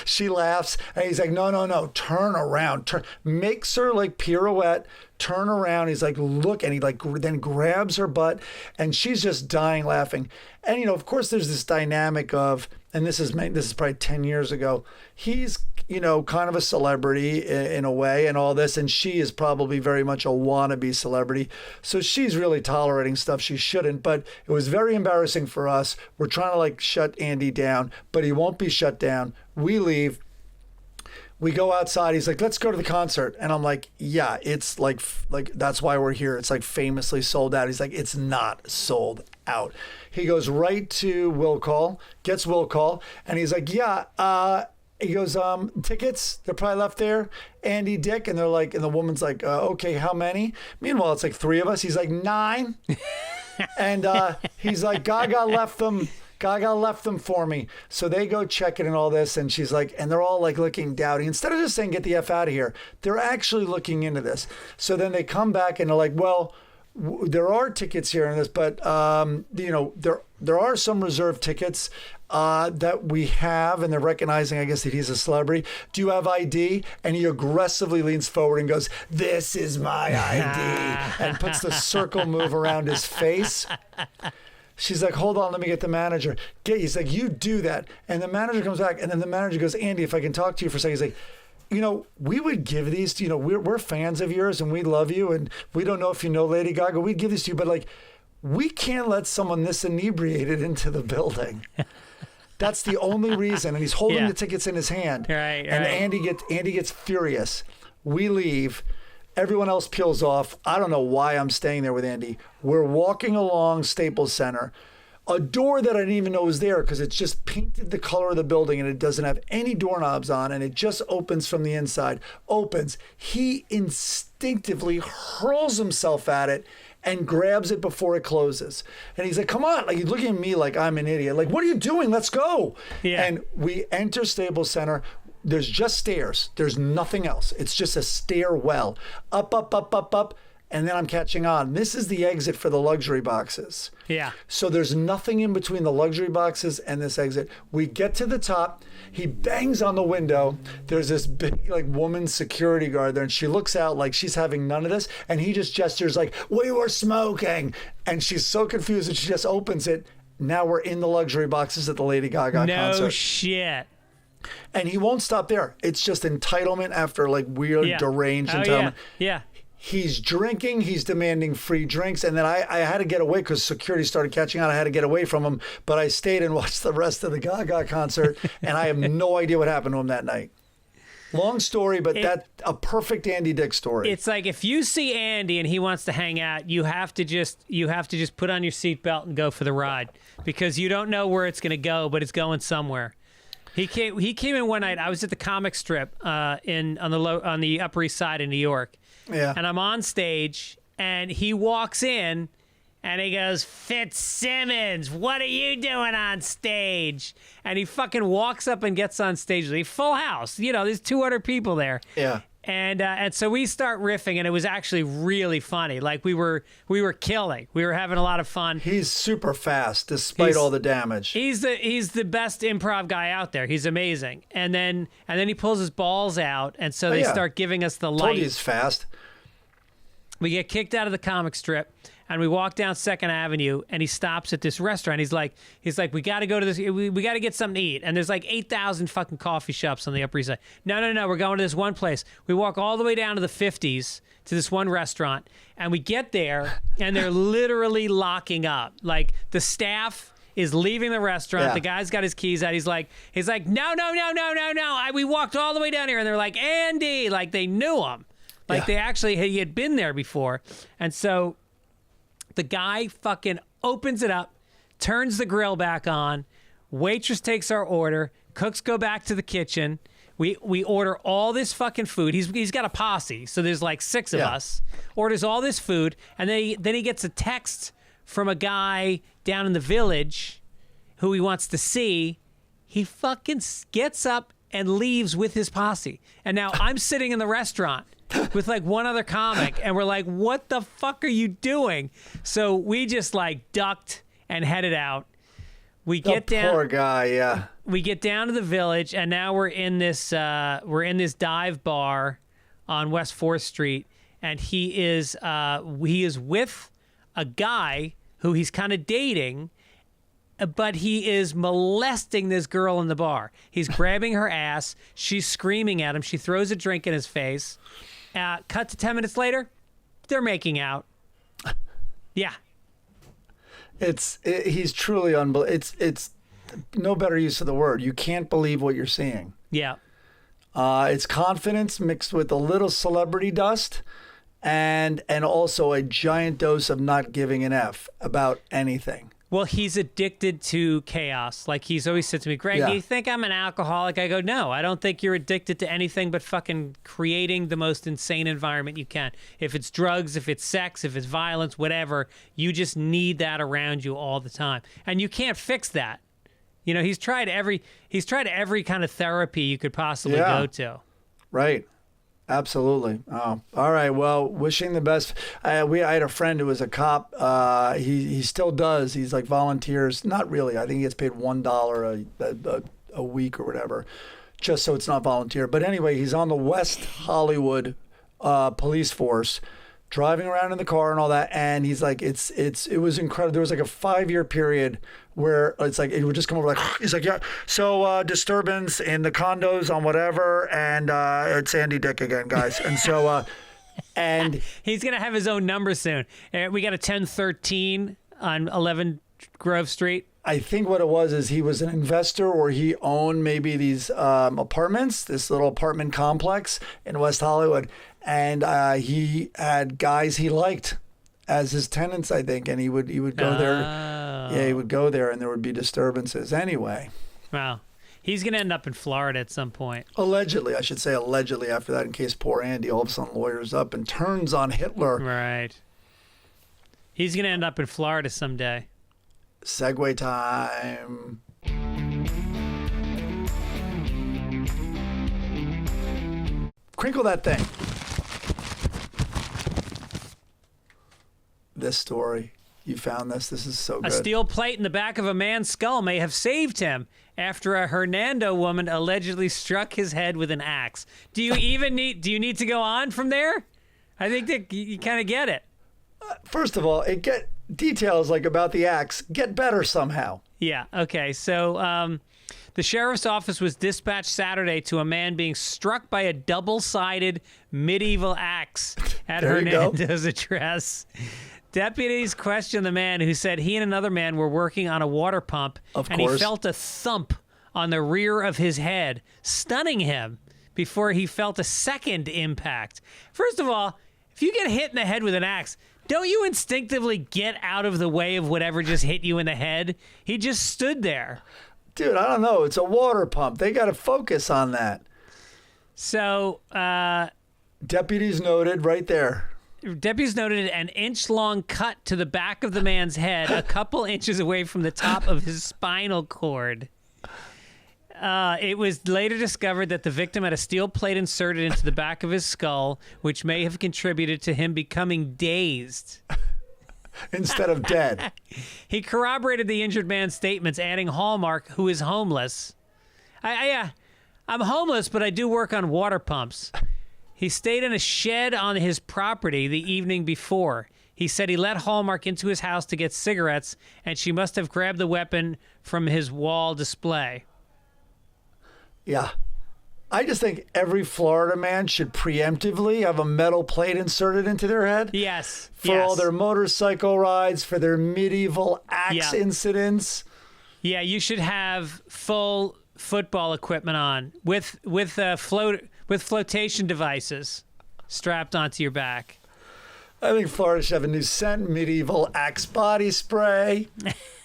she laughs. And he's like, no, turn around. Makes her like pirouette, turn around. He's like, look. And he like then grabs her butt. And she's just dying laughing. And, you know, of course, there's this dynamic of, and this is probably 10 years ago. He's, you know, kind of a celebrity in a way and all this. And she is probably very much a wannabe celebrity. So she's really tolerating stuff she shouldn't. But it was very embarrassing for us. We're trying to like shut Andy down, but he won't be shut down. We leave. We go outside. He's like, let's go to the concert. And I'm like, yeah, it's like that's why we're here. It's like famously sold out. He's like, it's not sold out. He goes right to Will Call, gets Will Call. And he's like, yeah, he goes, tickets, they're probably left there. Andy Dick. And they're like, and the woman's like, okay, how many? Meanwhile, it's like 3 of us. He's like, 9. And he's like, Gaga left them for me. So they go check it and all this. And she's like, and they're all like looking doubting. Instead of just saying, get the F out of here, they're actually looking into this. So then they come back and they're like, well, there are tickets here in this, but, you know, there are some reserved tickets that we have, and they're recognizing, I guess, that he's a celebrity. Do you have ID? And he aggressively leans forward and goes, this is my ID, and puts the circle move around his face. She's like, hold on, let me get the manager. He's like, you do that. And the manager comes back, and then the manager goes, Andy, if I can talk to you for a second. He's like, you know, we would give these to, you know, we're fans of yours and we love you, and we don't know if you know Lady Gaga. We'd give these to you, but like, we can't let someone this inebriated into the building. That's the only reason. And he's holding the tickets in his hand. Right. And Andy gets furious. We leave. Everyone else peels off. I don't know why I'm staying there with Andy. We're walking along Staples Center. A door that I didn't even know was there because it's just painted the color of the building and it doesn't have any doorknobs on, and it just opens from the inside. Opens. He instinctively hurls himself at it and grabs it before it closes. And he's like, come on. Like, he's looking at me like I'm an idiot. Like, what are you doing? Let's go. Yeah. And we enter Staples Center. There's just stairs. There's nothing else. It's just a stairwell. Up, up, up, up, up. And then I'm catching on. This is the exit for the luxury boxes. Yeah. So there's nothing in between the luxury boxes and this exit. We get to the top. He bangs on the window. There's this big like woman security guard there, and she looks out like she's having none of this. And he just gestures like, we were smoking. And she's so confused that she just opens it. Now we're in the luxury boxes at the Lady Gaga concert. No shit. And he won't stop there. It's just entitlement after like weird, deranged entitlement. Yeah. He's drinking. He's demanding free drinks. And then I had to get away because security started catching on. I had to get away from him. But I stayed and watched the rest of the Gaga concert. And I have no idea what happened to him that night. Long story, but that's a perfect Andy Dick story. It's like if you see Andy and he wants to hang out, you have to just put on your seatbelt and go for the ride, because you don't know where it's going to go, but it's going somewhere. He came in one night. I was at the comic strip on the Upper East Side in New York. Yeah. And I'm on stage, and he walks in, and he goes, Fitzsimmons, what are you doing on stage? And he fucking walks up and gets on stage. Like, full house. You know, there's 200 people there. Yeah. And so we start riffing, and it was actually really funny. Like, we were killing. We were having a lot of fun. He's super fast, despite all the damage. He's the best improv guy out there. He's amazing. And then he pulls his balls out, and so they start giving us the light. Told you he's fast. We get kicked out of the comic strip, and we walk down 2nd Avenue, and he stops at this restaurant. He's like, we got to go to this. We got to get something to eat. And there's like 8,000 fucking coffee shops on the Upper East Side. No, we're going to this one place. We walk all the way down to the 50s to this one restaurant, and we get there, and they're literally locking up. Like, the staff is leaving the restaurant. Yeah. The guy's got his keys out. He's like, no. We walked all the way down here, and they're like, Andy, like they knew him. Like he had been there before. And so The guy fucking opens it up, turns the grill back on. Waitress takes our order. Cooks go back to the kitchen. We order all this fucking food. He's got a posse, so there's like 6 of us. Orders all this food, and then he gets a text from a guy down in the village who he wants to see. He fucking gets up and leaves with his posse. And now I'm sitting in the restaurant with like one other comic, and we're like, what the fuck are you doing? So we just like ducked and headed out. We get down. Poor guy, yeah. We get down to the village, and now we're in this dive bar on West 4th Street, and he is with a guy who he's kind of dating, but he is molesting this girl in the bar. He's grabbing her ass. She's screaming at him. She throws a drink in his face. Cut to 10 minutes later, they're making out. Yeah. He's truly unbelievable. It's no better use of the word. You can't believe what you're seeing. Yeah. It's confidence mixed with a little celebrity dust, and also a giant dose of not giving an F about anything. Well, he's addicted to chaos. Like, he's always said to me, Greg, do you think I'm an alcoholic? I go, no, I don't think you're addicted to anything but fucking creating the most insane environment you can. If it's drugs, if it's sex, if it's violence, whatever, you just need that around you all the time. And you can't fix that. You know, he's tried every kind of therapy you could possibly go to. Right. Absolutely. Oh, all right. Well, wishing the best. I had a friend who was a cop. He still does. He's like volunteers. Not really. I think he gets paid $1 a week or whatever, just so it's not volunteer. But anyway, he's on the West Hollywood police force, driving around in the car and all that. And he's like, it was incredible. There was like a 5-year period where it's like it would just come over like he's like, yeah, so disturbance in the condos on whatever, and it's Andy Dick again, guys. And so and he's gonna have his own number soon. We got a 1013 on 11 Grove Street. I think what it was is he was an investor, or he owned maybe these apartments, this little apartment complex in West Hollywood, and he had guys he liked as his tenants, I think, and he would go there. Yeah, he would go there, and there would be disturbances. Anyway. Wow. He's going to end up in Florida at some point. Allegedly. I should say allegedly after that, in case poor Andy all of a sudden lawyers up and turns on Hitler. Right. He's going to end up in Florida someday. Segway time. Crinkle that thing. This story. You found this. This is so good. A steel plate in the back of a man's skull may have saved him after a Hernando woman allegedly struck his head with an axe. Do you need to go on from there? I think that you kind of get it. First of all, details like about the axe get better somehow. Yeah. Okay. So the sheriff's office was dispatched Saturday to a man being struck by a double-sided medieval axe at Hernando's address. Deputies questioned the man, who said he and another man were working on a water pump, and he felt a thump on the rear of his head, stunning him before he felt a second impact. First of all, if you get hit in the head with an axe, don't you instinctively get out of the way of whatever just hit you in the head? He just stood there. Dude, I don't know. It's a water pump. They got to focus on that. So, deputies noted right there. Deputies noted an inch-long cut to the back of the man's head, a couple inches away from the top of his spinal cord. It was later discovered that the victim had a steel plate inserted into the back of his skull, which may have contributed to him becoming dazed. Instead of dead. He corroborated the injured man's statements, adding Hallmark, who is homeless. I'm homeless, but I do work on water pumps. He stayed in a shed on his property the evening before. He said he let Hallmark into his house to get cigarettes, and she must have grabbed the weapon from his wall display. Yeah. I just think every Florida man should preemptively have a metal plate inserted into their head. Yes. For all their motorcycle rides, for their medieval axe incidents. Yeah, you should have full football equipment on with flotation devices strapped onto your back. I think Florida should have a new scent, medieval Axe body spray.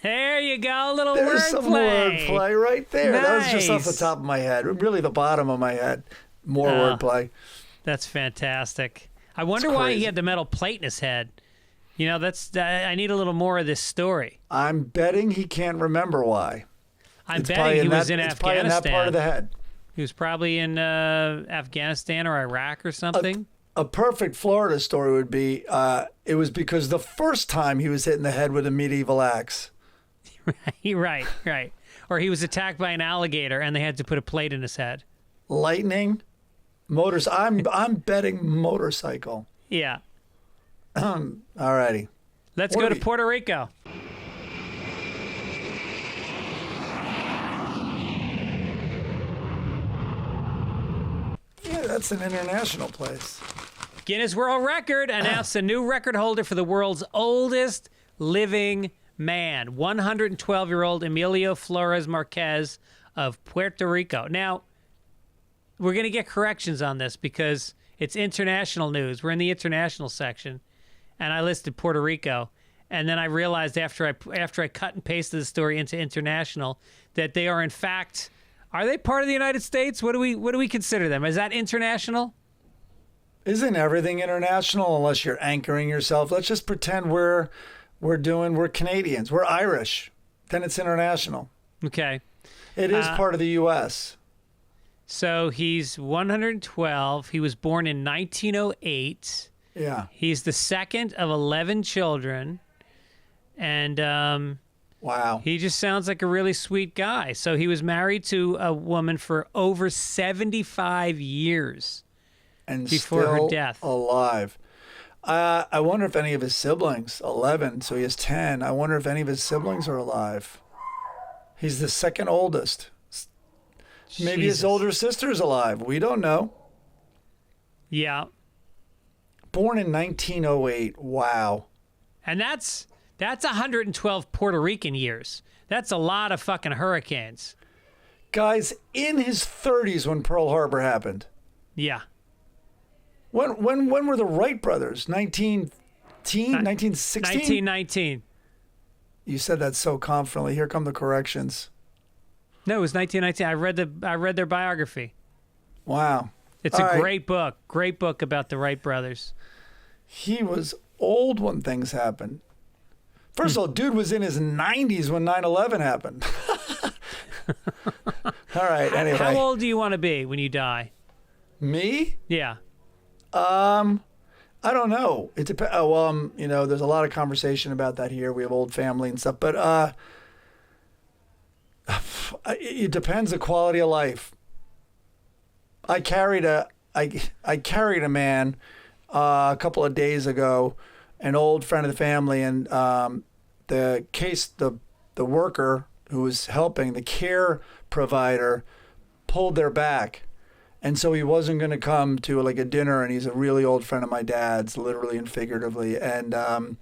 There you go, a little There's some wordplay right there. Nice. That was just off the top of my head, really the bottom of my head. More wordplay. That's fantastic. I wonder why he had the metal plate in his head. You know, I need a little more of this story. I'm betting he can't remember why. I'm betting he was in Afghanistan. It's probably in that part of the head. He was probably in Afghanistan or Iraq or something. A perfect Florida story would be, it was because the first time he was hit in the head with a medieval axe. Right. Or he was attacked by an alligator and they had to put a plate in his head. Lightning, motors. I'm betting motorcycle. Yeah. All righty. Let's go to Puerto Rico. Yeah, that's an international place. Guinness World Record announced a new record holder for the world's oldest living man, 112-year-old Emilio Flores Marquez of Puerto Rico. Now, we're going to get corrections on this because it's international news. We're in the international section, and I listed Puerto Rico. And then I realized after I cut and pasted the story into international that they are in fact, are they part of the United States? What do we consider them? Is that international? Isn't everything international unless you're anchoring yourself? Let's just pretend we're Canadians. We're Irish. Then it's international. Okay. It is part of the U.S. So he's 112. He was born in 1908. Yeah. He's the second of 11 children. And wow. He just sounds like a really sweet guy. So he was married to a woman for over 75 years. And before still her death. Alive. I wonder if any of his siblings, 11, so he has 10. I wonder if any of his siblings are alive. He's the second oldest. Maybe his older sister's alive. We don't know. Yeah. Born in 1908. Wow. And that's 112 Puerto Rican years. That's a lot of fucking hurricanes. Guys, in his 30s when Pearl Harbor happened. Yeah. When were the Wright brothers? 1916? 1919. You said that so confidently. Here come the corrections. No, it was 1919. I read their biography. Wow. It's a great book. Great book about the Wright brothers. He was old when things happened. First of all, dude was in his 90s when 9/11 happened. All right, anyway. How old do you want to be when you die? Me? Yeah. I don't know. It depends. There's a lot of conversation about that here. We have old family and stuff, but it depends the quality of life. I carried a man a couple of days ago, an old friend of the family, and the worker who was helping, the care provider, pulled their back. And so he wasn't going to come to like a dinner, and he's a really old friend of my dad's, literally and figuratively. And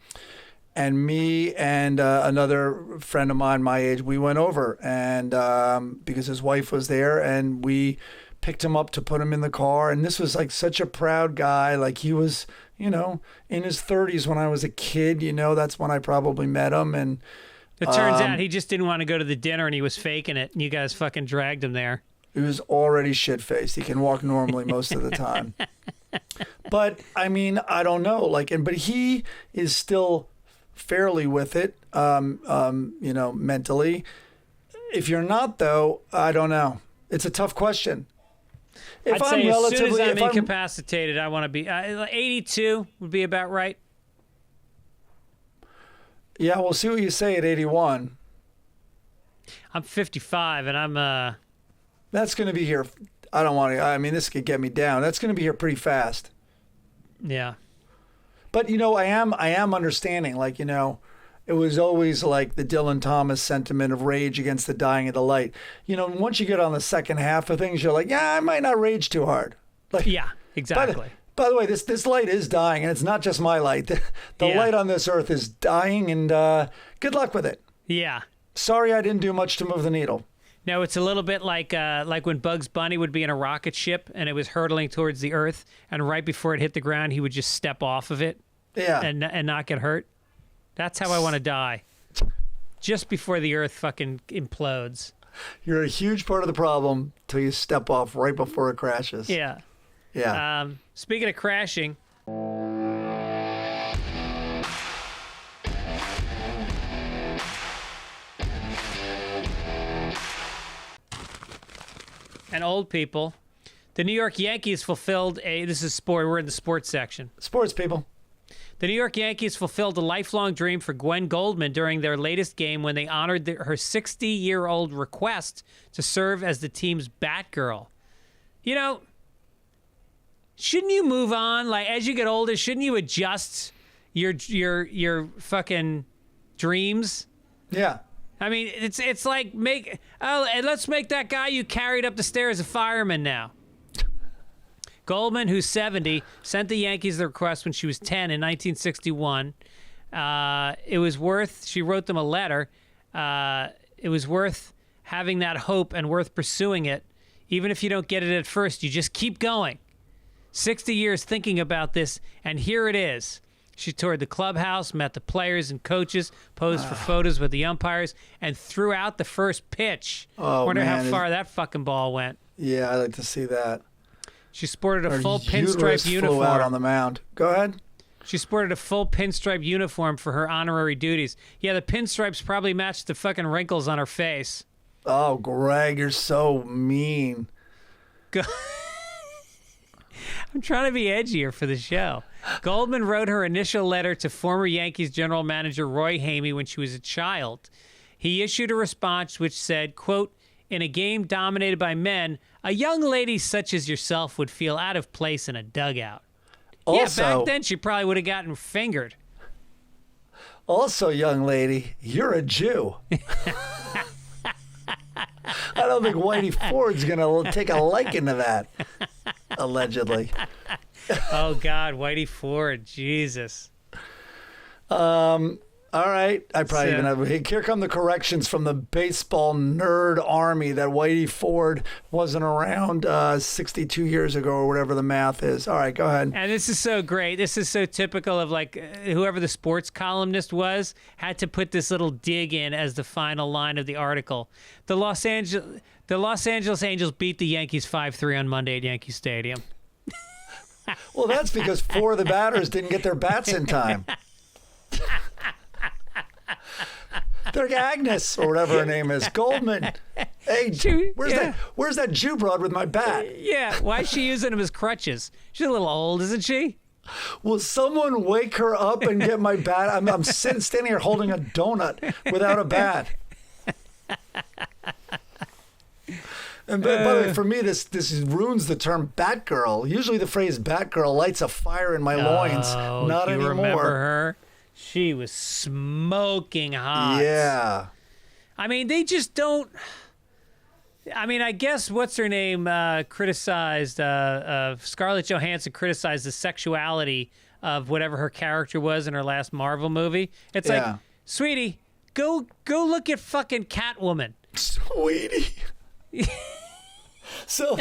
me and another friend of mine my age, we went over, and because his wife was there, and we picked him up to put him in the car. And this was like such a proud guy. Like he was, in his 30s when I was a kid, that's when I probably met him. And it turns out he just didn't want to go to the dinner, and he was faking it, and you guys fucking dragged him there. He was already shit-faced. He can walk normally most of the time. But, I mean, I don't know. But he is still fairly with it, mentally. If you're not, though, I don't know. It's a tough question. I'd say as soon as I'm incapacitated, I want to be 82 would be about right. Yeah, we'll see what you say at 81. I'm 55, and I'm... That's going to be here. I don't want to. I mean, this could get me down. That's going to be here pretty fast. Yeah. But, I am understanding. It was always like the Dylan Thomas sentiment of rage against the dying of the light. Once you get on the second half of things, you're like, yeah, I might not rage too hard. Yeah, exactly. By the way, this light is dying, and it's not just my light. The light on this earth is dying, and good luck with it. Yeah. Sorry I didn't do much to move the needle. No, it's a little bit like when Bugs Bunny would be in a rocket ship and it was hurtling towards the Earth, and right before it hit the ground, he would just step off of it. Yeah. and not get hurt. That's how I want to die. Just before the earth fucking implodes. You're a huge part of the problem till you step off right before it crashes. Yeah. Yeah. Speaking of crashing. And old people. The New York Yankees fulfilled this is sport, we're in the sports section. Sports people. The New York Yankees fulfilled a lifelong dream for Gwen Goldman during their latest game when they honored her 60-year-old request to serve as the team's Batgirl. You know, shouldn't you move on? Like, as you get older, shouldn't you adjust your fucking dreams? Yeah. I mean, it's like let's make that guy you carried up the stairs a fireman now. Goldman, who's 70, sent the Yankees the request when she was 10 in 1961. She wrote them a letter. It was worth having that hope and worth pursuing it. Even if you don't get it at first, you just keep going. 60 years thinking about this, and here it is. She toured the clubhouse, met the players and coaches, posed for photos with the umpires, and threw out the first pitch. Wonder how far that fucking ball went. Yeah, I'd like to see that. She sported a full uterus pinstripe uniform. Flew out on the mound. Go ahead. She sported a full pinstripe uniform for her honorary duties. Yeah, the pinstripes probably matched the fucking wrinkles on her face. Oh, Greg, you're so mean. I'm trying to be edgier for the show. Goldman wrote her initial letter to former Yankees general manager Roy Hamey when she was a child. He issued a response which said, quote, "In a game dominated by men, a young lady such as yourself would feel out of place in a dugout." Also, yeah, back then she probably would have gotten fingered. Also, young lady, you're a Jew. I don't think Whitey Ford's going to take a liking to that, allegedly. Oh, God, Whitey Ford, Jesus. All right. I probably even have. Here come the corrections from the baseball nerd army that Whitey Ford wasn't around 62 years ago or whatever the math is. All right, go ahead. And this is so great. This is so typical of like whoever the sports columnist was had to put this little dig in as the final line of the article. The Los Angeles Angels beat the Yankees 5-3 on Monday at Yankee Stadium. Well, that's because 4 of the batters didn't get their bats in time. They're Agnes or whatever her name is. Goldman. Hey, where's that Jew broad with my bat? Yeah, why is she using them as crutches? She's a little old, isn't she? Will someone wake her up and get my bat? I'm standing here holding a donut without a bat. And by the way, for me, this ruins the term Batgirl. Usually the phrase Batgirl lights a fire in my loins. Not anymore. Remember her? She was smoking hot. Yeah. I mean, they just don't. I mean, I guess what's her name criticized, Scarlett Johansson criticized the sexuality of whatever her character was in her last Marvel movie. It's like, sweetie, go look at fucking Catwoman. Sweetie. So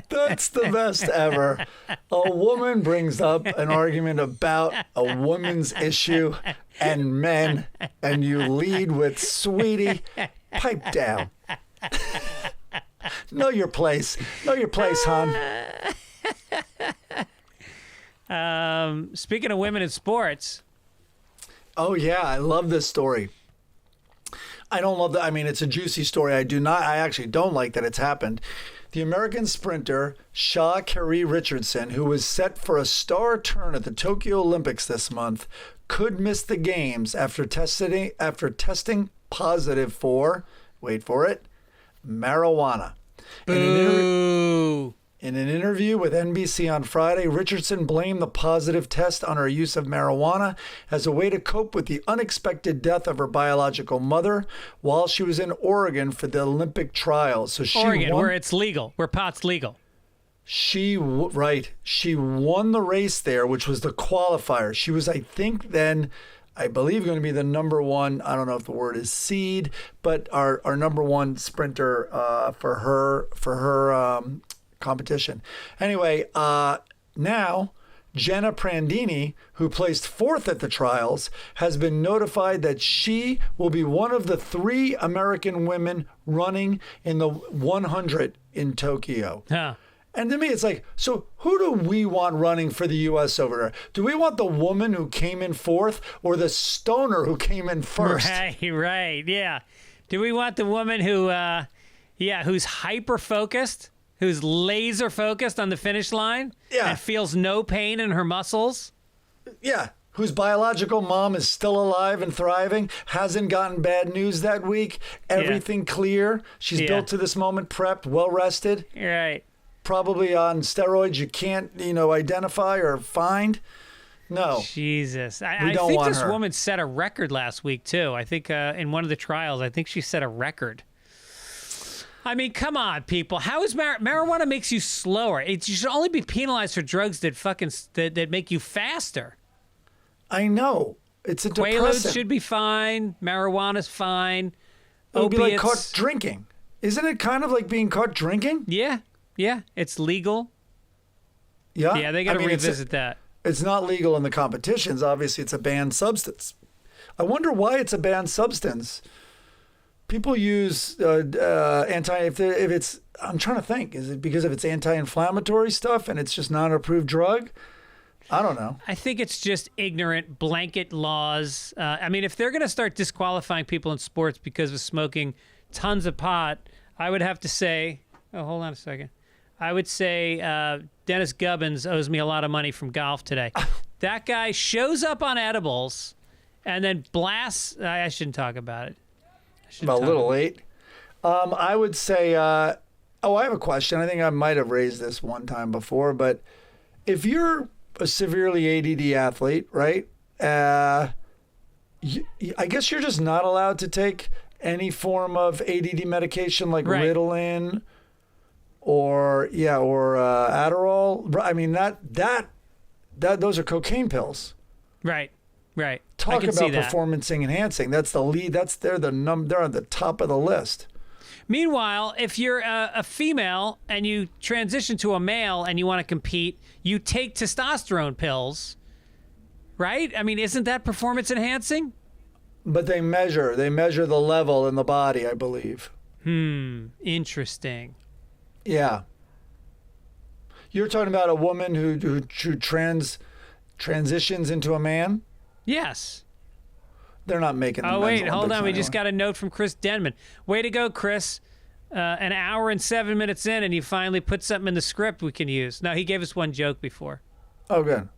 that's the best ever. A woman brings up an argument about a woman's issue and men, and you lead with, sweetie, pipe down. Know your place. Know your place, hon. Speaking of women in sports. Oh, yeah. I love this story. I don't love that. I mean, it's a juicy story. I actually don't like that it's happened. The American sprinter Sha'Carri Richardson, who was set for a star turn at the Tokyo Olympics this month, could miss the games after testing positive for, wait for it, marijuana. Boo. In an interview with NBC on Friday, Richardson blamed the positive test on her use of marijuana as a way to cope with the unexpected death of her biological mother while she was in Oregon for the Olympic trials. So Oregon, where it's legal, where pot's legal. She won the race there, which was the qualifier. She was, I think, then, I believe, going to be the number one. I don't know if the word is seed, but our number one sprinter for her competition. Anyway, now Jenna Prandini, who placed 4th at the trials, has been notified that she will be one of the 3 American women running in the 100 in Tokyo. Huh. And to me, it's like, so who do we want running for the U.S. over there? Do we want the woman who came in 4th or the stoner who came in 1st? Right, yeah. Do we want the woman who, who's hyper-focused, who's laser-focused on the finish line and feels no pain in her muscles? Yeah, whose biological mom is still alive and thriving, hasn't gotten bad news that week, everything clear. She's built to this moment, prepped, well-rested. Right. Probably on steroids you can't, identify or find. No. Jesus. I think this woman set a record last week, too. I think in one of the trials, I think she set a record. I mean, come on, people. How is marijuana makes you slower? You should only be penalized for drugs that make you faster. I know. It's a depressant. Quaaludes should be fine. Marijuana's fine. It would be like caught drinking. Isn't it kind of like being caught drinking? Yeah. Yeah. It's legal. Yeah. Yeah, they got to revisit that. It's not legal in the competitions. Obviously, it's a banned substance. I wonder why it's a banned substance. People use if it's. I'm trying to think. Is it because of its anti-inflammatory stuff and it's just not an approved drug? I don't know. I think it's just ignorant blanket laws. I mean, if they're going to start disqualifying people in sports because of smoking tons of pot, I would have to say. Oh, hold on a second. I would say Dennis Gubbins owes me a lot of money from golf today. That guy shows up on edibles and then blasts. I shouldn't talk about it. A little late. I would say, I have a question. I think I might have raised this one time before, but if you're a severely ADD athlete, right? I guess you're just not allowed to take any form of ADD medication like Ritalin or Adderall. I mean, that those are cocaine pills. Right. Talk about performance enhancing. That's the lead. They're on the top of the list. Meanwhile, if you're a female and you transition to a male and you want to compete, you take testosterone pills, right? I mean, isn't that performance enhancing? But they measure the level in the body, I believe. Interesting. Yeah. You're talking about a woman who transitions into a man? Yes. They're not making the Oh, men's wait, hold Olympics on. We anyway. just got a note from Chris Denman. Way to go, Chris. An hour and 7 minutes in, and you finally put something in the script we can use. No, he gave us one joke before. Oh, good.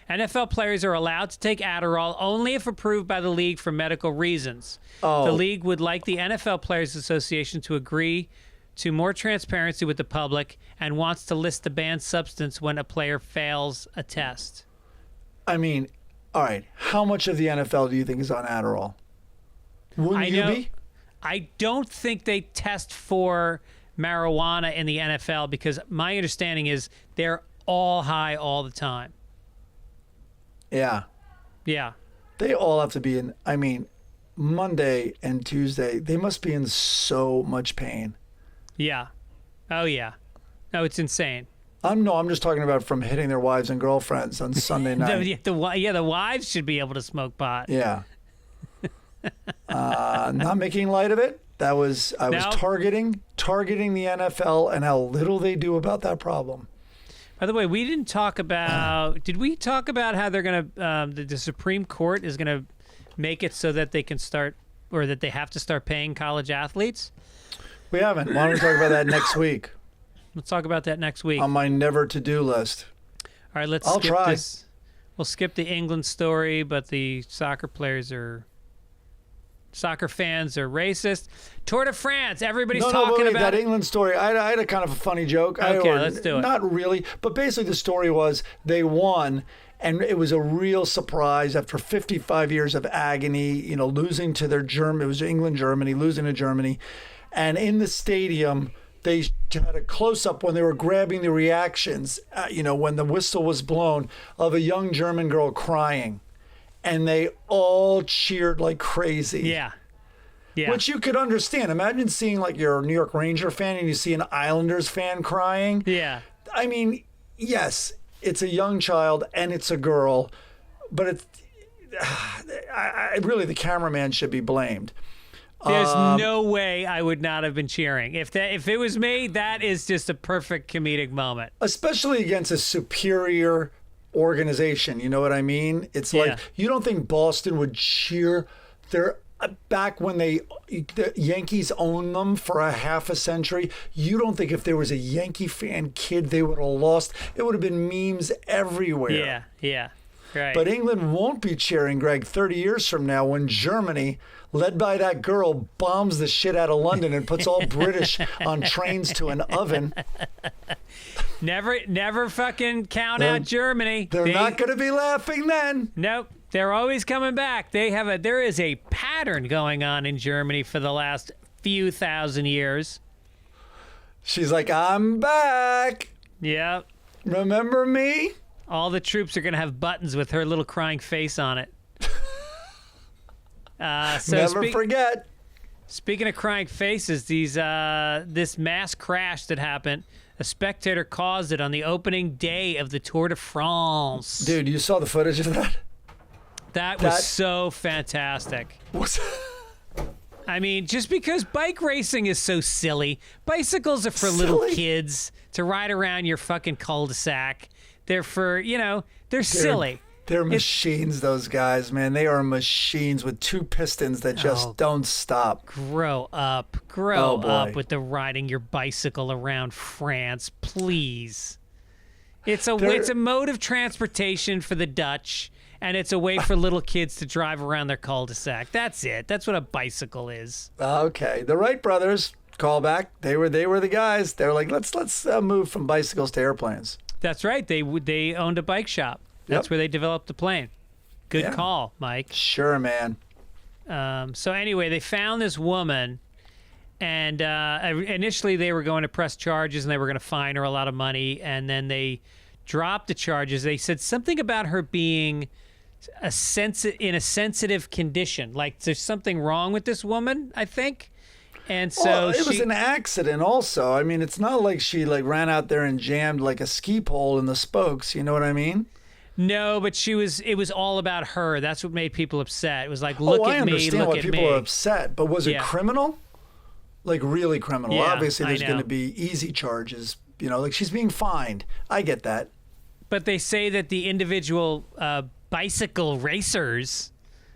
NFL players are allowed to take Adderall only if approved by the league for medical reasons. Oh. The league would like the NFL Players Association to agree to more transparency with the public and wants to list the banned substance when a player fails a test. I mean, all right, how much of the NFL do you think is on Adderall? Wouldn't you be? I don't think they test for marijuana in the NFL because my understanding is they're all high all the time. Yeah. Yeah. They all have to be in, I mean, Monday and Tuesday, they must be in so much pain. Yeah. Oh, yeah. No, it's insane. I'm just talking about from hitting their wives and girlfriends on Sunday night. the wives should be able to smoke pot. Yeah. Not making light of it. I was targeting the NFL and how little they do about that problem. By the way, we didn't talk about. Did we talk about how they're going to? The Supreme Court is going to make it so that they can start, or that they have to start paying college athletes? We haven't. Why don't we talk about that next week? Let's talk about that next week. On my never to-do list. All right, let's I'll skip try. this. We'll skip the England story, but the soccer fans are racist. Tour de France, everybody's talking about that England story. I had a kind of a funny joke. Okay, let's do it. Not really, but basically the story was they won, and it was a real surprise after 55 years of agony, losing to their German. It was England-Germany, losing to Germany. And in the stadium, they had a close-up when they were grabbing the reactions, when the whistle was blown, of a young German girl crying. And they all cheered like crazy. Yeah. Which you could understand. Imagine seeing like you're a New York Ranger fan and you see an Islanders fan crying. Yeah. I mean, yes, it's a young child and it's a girl, but it's really the cameraman should be blamed. There's no way I would not have been cheering. If it was me, that is just a perfect comedic moment. Especially against a superior organization. You know what I mean? It's like, you don't think Boston would cheer their back when the Yankees owned them for a half a century. You don't think if there was a Yankee fan kid, they would have lost? It would have been memes everywhere. Yeah. Right. But England won't be cheering, Greg, 30 years from now when Germany, led by that girl, bombs the shit out of London and puts all British on trains to an oven. Never fucking count out Germany. They're not going to be laughing then. Nope. They're always coming back. There is a pattern going on in Germany for the last few thousand years. She's like, I'm back. Yep. Remember me? All the troops are going to have buttons with her little crying face on it. Never forget. Speaking of crying faces, this mass crash that happened, a spectator caused it on the opening day of the Tour de France. Dude, you saw the footage of that? That was so fantastic. I mean, just because bike racing is so silly, bicycles are for little kids to ride around your fucking cul-de-sac. They're for, they're silly. They're machines, those guys, man. They are machines with two pistons that just don't stop. Grow up. Grow up with the riding your bicycle around France, please. It's a mode of transportation for the Dutch, and it's a way for little kids to drive around their cul-de-sac. That's it. That's what a bicycle is. Okay. The Wright brothers, call back. They were the guys. They're like, let's move from bicycles to airplanes. That's right. They owned a bike shop. That's where they developed the plane. Good call, Mike. Sure, man. So anyway, they found this woman, and initially they were going to press charges, and they were going to fine her a lot of money, and then they dropped the charges. They said something about her being in a sensitive condition. Like there's something wrong with this woman, I think. And so it was an accident also. I mean, it's not like she ran out there and jammed like a ski pole in the spokes. You know what I mean? No, but it was all about her. That's what made people upset. It was like, look at me, I understand why people are upset, but was it criminal? Like really criminal? Yeah, obviously, there's going to be easy charges. Like she's being fined. I get that. But they say that the individual bicycle racers,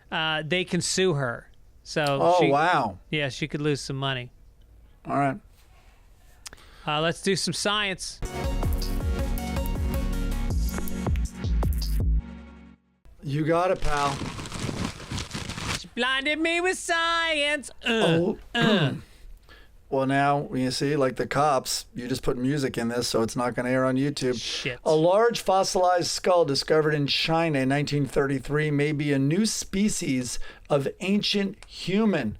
they can sue her. So wow. Yeah, she could lose some money. All right. Let's do some science. You got it, pal. She blinded me with science. Well, now, you see, like the cops, you just put music in this, so it's not going to air on YouTube. Shit. A large fossilized skull discovered in China in 1933 may be a new species of ancient human.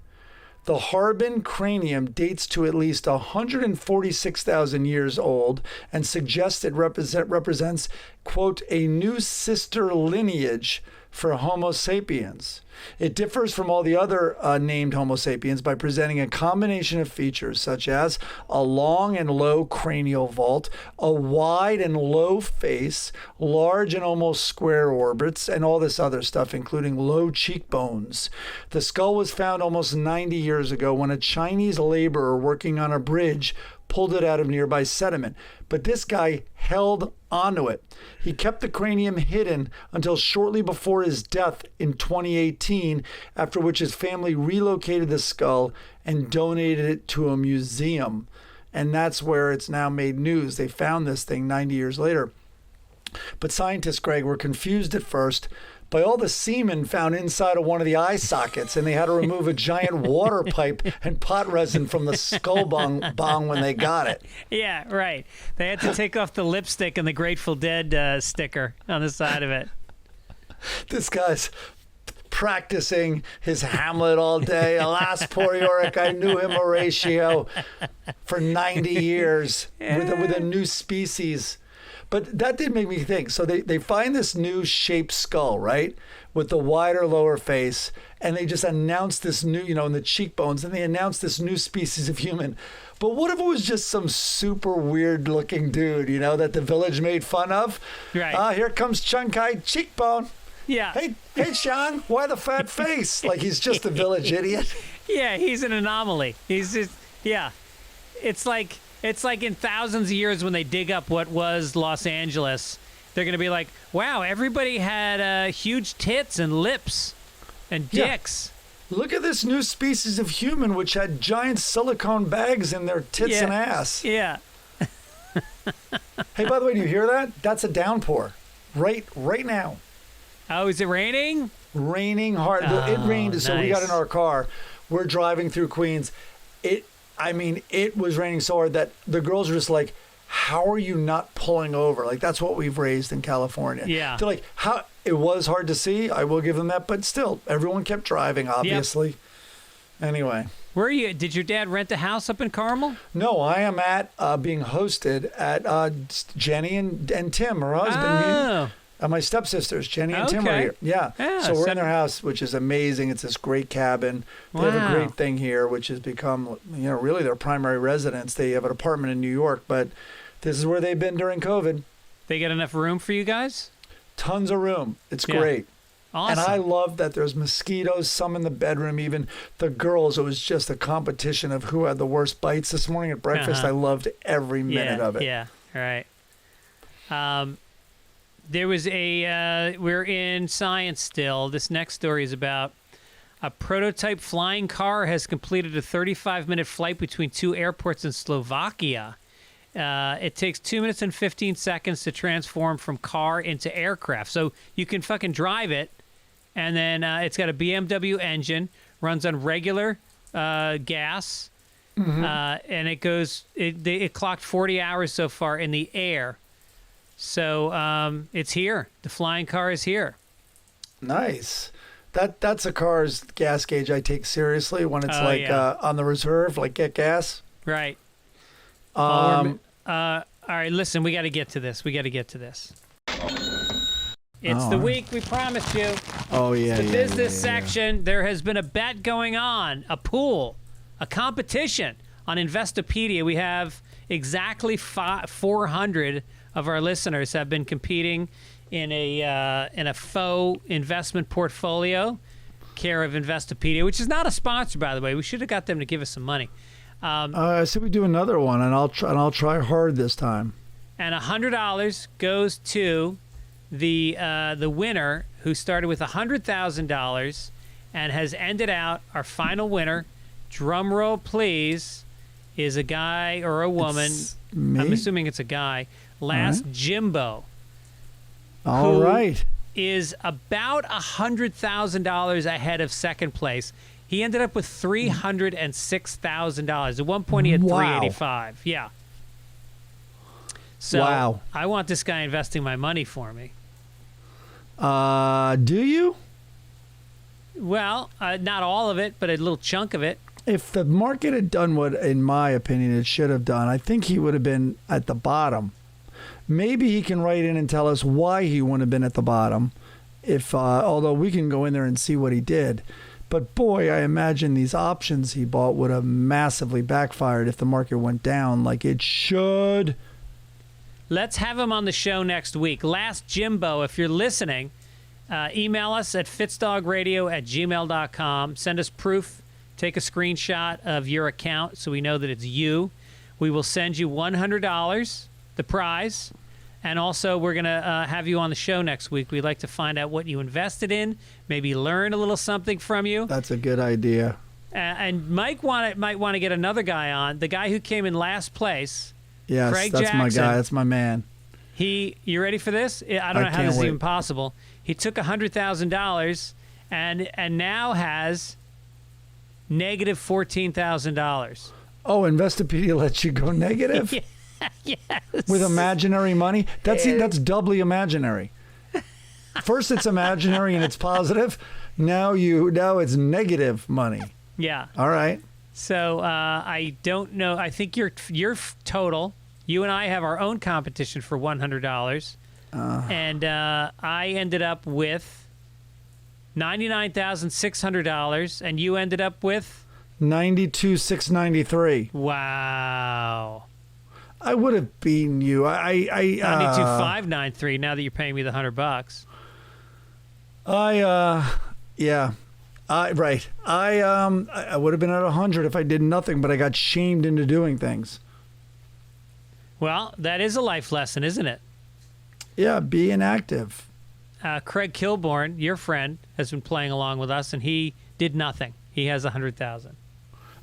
The Harbin cranium dates to at least 146,000 years old and suggests it represents, quote, a new sister lineage for Homo sapiens. It differs from all the other named Homo sapiens by presenting a combination of features such as a long and low cranial vault, a wide and low face, large and almost square orbits, and all this other stuff, including low cheekbones. The skull was found almost 90 years ago when a Chinese laborer working on a bridge pulled it out of nearby sediment. But this guy held onto it. He kept the cranium hidden until shortly before his death in 2018, after which his family relocated the skull and donated it to a museum. And that's where it's now made news. They found this thing 90 years later. But scientists, Greg, were confused at first by all the semen found inside of one of the eye sockets, and they had to remove a giant water pipe and pot resin from the skull bong when they got it. Yeah, right. They had to take off the lipstick and the Grateful Dead sticker on the side of it. This guy's practicing his Hamlet all day. Alas, poor Yorick, I knew him, Horatio, for 90 years with a new species. But that did make me think. So they find this new shaped skull, right? With the wider lower face. And they just announced this new, in the cheekbones, and they announced this new species of human. But what if it was just some super weird looking dude, that the village made fun of? Right. Here comes Chun-Kai Cheekbone. Yeah. Hey, Sean, why the fat face? Like he's just a village idiot. Yeah, he's an anomaly. He's just, yeah. It's like in thousands of years when they dig up what was Los Angeles, they're going to be like, wow, everybody had huge tits and lips and dicks. Yeah. Look at this new species of human which had giant silicone bags in their tits and ass. Yeah. Hey, by the way, do you hear that? That's a downpour. Right now. Oh, is it raining? Raining hard. It rained, nice. So we got in our car. We're driving through Queens. It was raining so hard that the girls were just like, how are you not pulling over? Like, that's what we've raised in California. Yeah. They're like, how? It was hard to see. I will give them that. But still, everyone kept driving, obviously. Yep. Anyway. Where are you? Did your dad rent a house up in Carmel? No, I am at being hosted at Jenny and Tim, her husband. Oh. My stepsisters, Jenny and Tim, are here. Yeah. So we're in their house, which is amazing. It's this great cabin. They have a great thing here, which has become, really their primary residence. They have an apartment in New York, but this is where they've been during COVID. They got enough room for you guys? Tons of room. It's great. Awesome. And I love that there's mosquitoes, some in the bedroom, even the girls. It was just a competition of who had the worst bites this morning at breakfast. I loved every minute of it. Yeah, right. There was we're in science still. This next story is about a prototype flying car has completed a 35-minute flight between two airports in Slovakia. It takes 2 minutes and 15 seconds to transform from car into aircraft. So you can fucking drive it, and then it's got a BMW engine, runs on regular gas, and it clocked 40 hours so far in the air. So it's here. The flying car is here. Nice. That's a car's gas gauge I take seriously when it's on the reserve, like get gas. Right. All right, listen, we got to get to this. It's the week we promised you. Oh, yeah. It's the business section. There has been a bet going on, a pool, a competition on Investopedia. We have exactly 400 of our listeners have been competing in a faux investment portfolio, care of Investopedia, which is not a sponsor, by the way. We should have got them to give us some money. I said we do another one, and I'll try hard this time. And $100 goes to the winner, who started with $100,000 and has ended out. Our final winner, drum roll please, is a guy or a woman. I'm assuming it's a guy. Last Jimbo. All right. Is about $100,000 ahead of second place. He ended up with $306,000. At one point, he had $385,000. Yeah. So I want this guy investing my money for me. Do you? Well, not all of it, but a little chunk of it. If the market had done what, in my opinion, it should have done, I think he would have been at the bottom. Maybe he can write in and tell us why he wouldn't have been at the bottom. Although we can go in there and see what he did. But boy, I imagine these options he bought would have massively backfired if the market went down like it should. Let's have him on the show next week. Last Jimbo, if you're listening, email us at fitzdogradio@gmail.com. Send us proof. Take a screenshot of your account so we know that it's you. We will send you $100, the prize. And also, we're going to have you on the show next week. We'd like to find out what you invested in, maybe learn a little something from you. That's a good idea. And Mike might want to get another guy on, the guy who came in last place. Yes, Craig that's Jackson. My guy. That's my man. You ready for this? I don't know how this is even possible. He took $100,000 and now has negative $14,000. Oh, Investopedia lets you go negative? Yes. With imaginary money? That's doubly imaginary. First it's imaginary and it's positive. Now it's negative money. Yeah. All right. So I don't know. I think your total, You and I have our own competition for $100. And I ended up with $99,600, and you ended up with $92,693. Wow. I would have beaten you. $92,593. Now that you're paying me the $100. Yeah. Right. I would have been at 100 if I did nothing, but I got shamed into doing things. Well, that is a life lesson, isn't it? Yeah, being active. Craig Kilborn, your friend, has been playing along with us, and he did nothing. He has 100,000.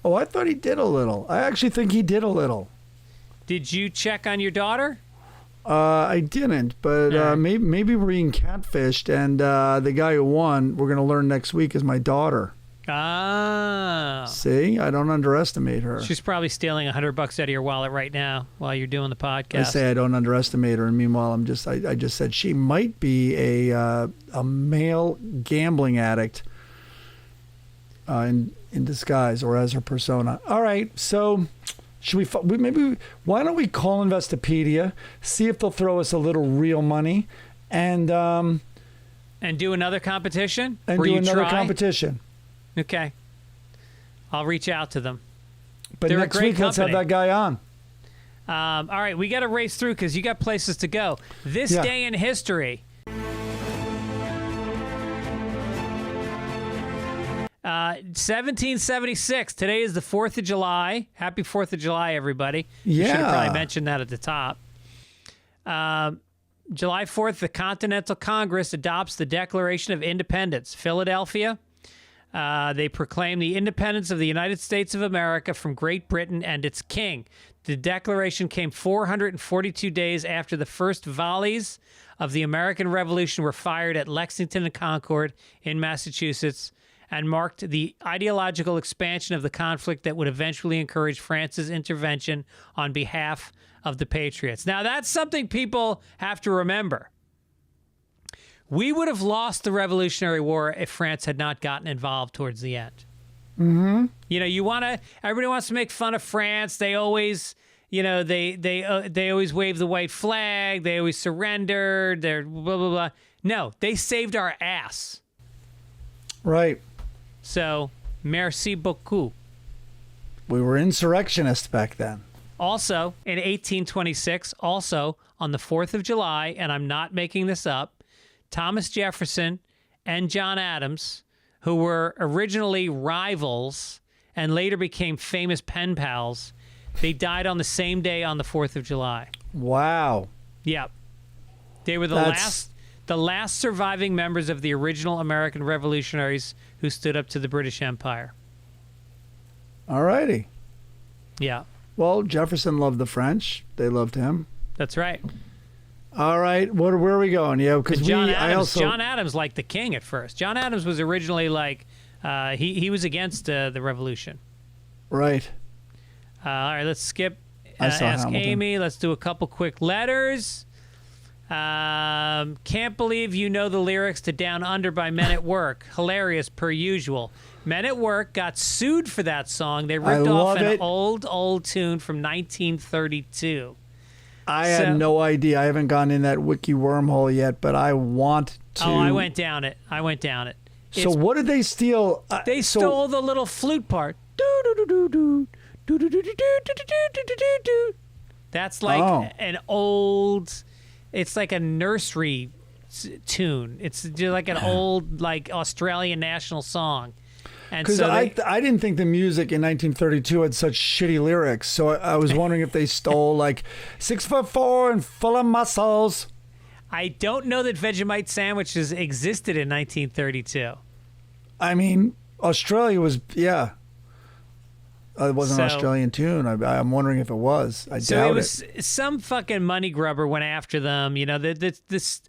Oh, I thought he did a little. I actually think he did a little. Did you check on your daughter? I didn't, but maybe we're being catfished, and the guy who won, we're going to learn next week, is my daughter. Ah. See? I don't underestimate her. She's probably stealing $100 out of your wallet right now while you're doing the podcast. I say I don't underestimate her, and meanwhile, I just said she might be a male gambling addict in disguise or as her persona. All right, so should why don't we call Investopedia, see if they'll throw us a little real money, and do another competition? And do another competition. Okay. I'll reach out to them. But They're next week, let's have that guy on. All right, we got to race through because you got places to go. This day in history. 1776. Today is the 4th of July. Happy 4th of July, everybody. Yeah. You should have probably mentioned that at the top. July 4th, the Continental Congress adopts the Declaration of Independence. Philadelphia. They proclaim the independence of the United States of America from Great Britain and its king. The declaration came 442 days after the first volleys of the American Revolution were fired at Lexington and Concord in Massachusetts and marked the ideological expansion of the conflict that would eventually encourage France's intervention on behalf of the Patriots. Now, that's something people have to remember. We would have lost the Revolutionary War if France had not gotten involved towards the end. Mm-hmm. You know, everybody wants to make fun of France. They always, they always wave the white flag. They always surrendered. They're blah, blah, blah. No, they saved our ass. Right. So, merci beaucoup. We were insurrectionists back then. Also, in 1826, also on the 4th of July, and I'm not making this up, Thomas Jefferson and John Adams, who were originally rivals and later became famous pen pals, they died on the same day on the 4th of July. Wow. Yep. They were the last surviving members of the original American revolutionaries who stood up to the British Empire. All righty. Yeah. Well, Jefferson loved the French. They loved him. That's right. All right, where are we going? Yeah, because John Adams liked the king at first. John Adams was originally like he was against the revolution. Right. All right, let's skip. Ask Hamilton. Amy. Let's do a couple quick letters. Can't believe you know the lyrics to Down Under by Men at Work. Hilarious per usual. Men at Work got sued for that song. They ripped off an old tune from 1932. I had no idea. I haven't gone in that wiki wormhole yet, but I want to. Oh, I went down it. So what did they steal? They stole the little flute part. That's like an old. It's like a nursery tune. It's just like an old, like Australian national song. Because I didn't think the music in 1932 had such shitty lyrics, so I was wondering if they stole like 6'4" and full of muscles. I don't know that Vegemite sandwiches existed in 1932. I mean, Australia was it wasn't an Australian tune. I'm wondering if it was. I doubt it. Some fucking money grubber went after them. You know, this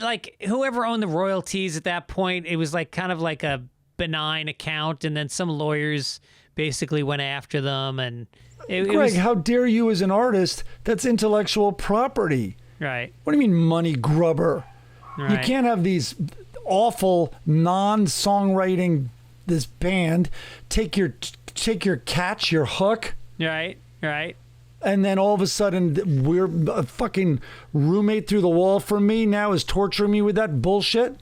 like whoever owned the royalties at that point. It was like kind of like a benign account, and then some lawyers basically went after them. And Greg, how dare you as an artist? That's intellectual property. Right. What do you mean money grubber? Right. You can't have these awful non-songwriting, this band, take your catch, your hook. Right. And then all of a sudden, we're a fucking roommate through the wall from me now is torturing me with that bullshit.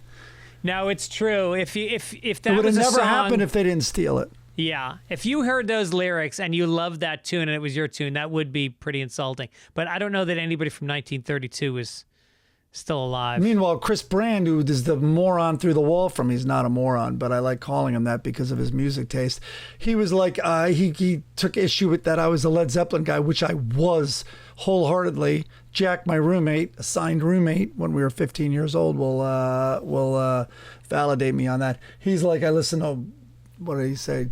No, it's true. If that it would have was a never song, happened if they didn't steal it. Yeah, if you heard those lyrics and you loved that tune and it was your tune, that would be pretty insulting. But I don't know that anybody from 1932 is still alive. Meanwhile, Chris Brand, who is the moron through the wall from me, he's not a moron, but I like calling him that because of his music taste. He was like, he took issue with that I was a Led Zeppelin guy, which I was wholeheartedly. Jack, my roommate, assigned roommate when we were 15 years old, will validate me on that. He's like, I listen to, what did he say?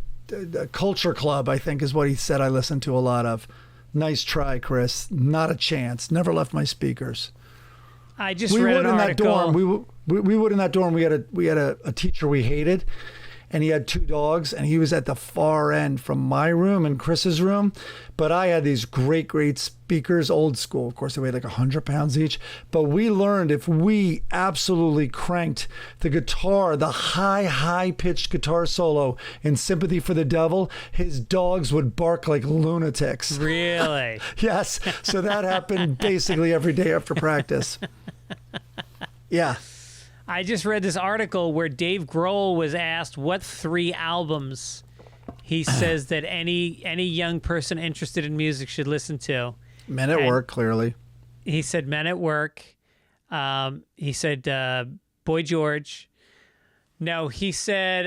Culture Club, I think is what he said I listened to a lot of. Nice try, Chris. Not a chance. Never left my speakers. I just read an article. We would in that dorm. We had a teacher we hated, and he had 2 dogs, and he was at the far end from my room and Chris's room. But I had these great speakers, old school. Of course, they weighed like 100 pounds each. But we learned if we absolutely cranked the guitar, the high-pitched guitar solo in Sympathy for the Devil, his dogs would bark like lunatics. Really? Yes. So that happened basically every day after practice. Yeah. I just read this article where Dave Grohl was asked what 3 albums he says that any young person interested in music should listen to. Men at Work, clearly. He said Men at Work. He said Boy George. No, he said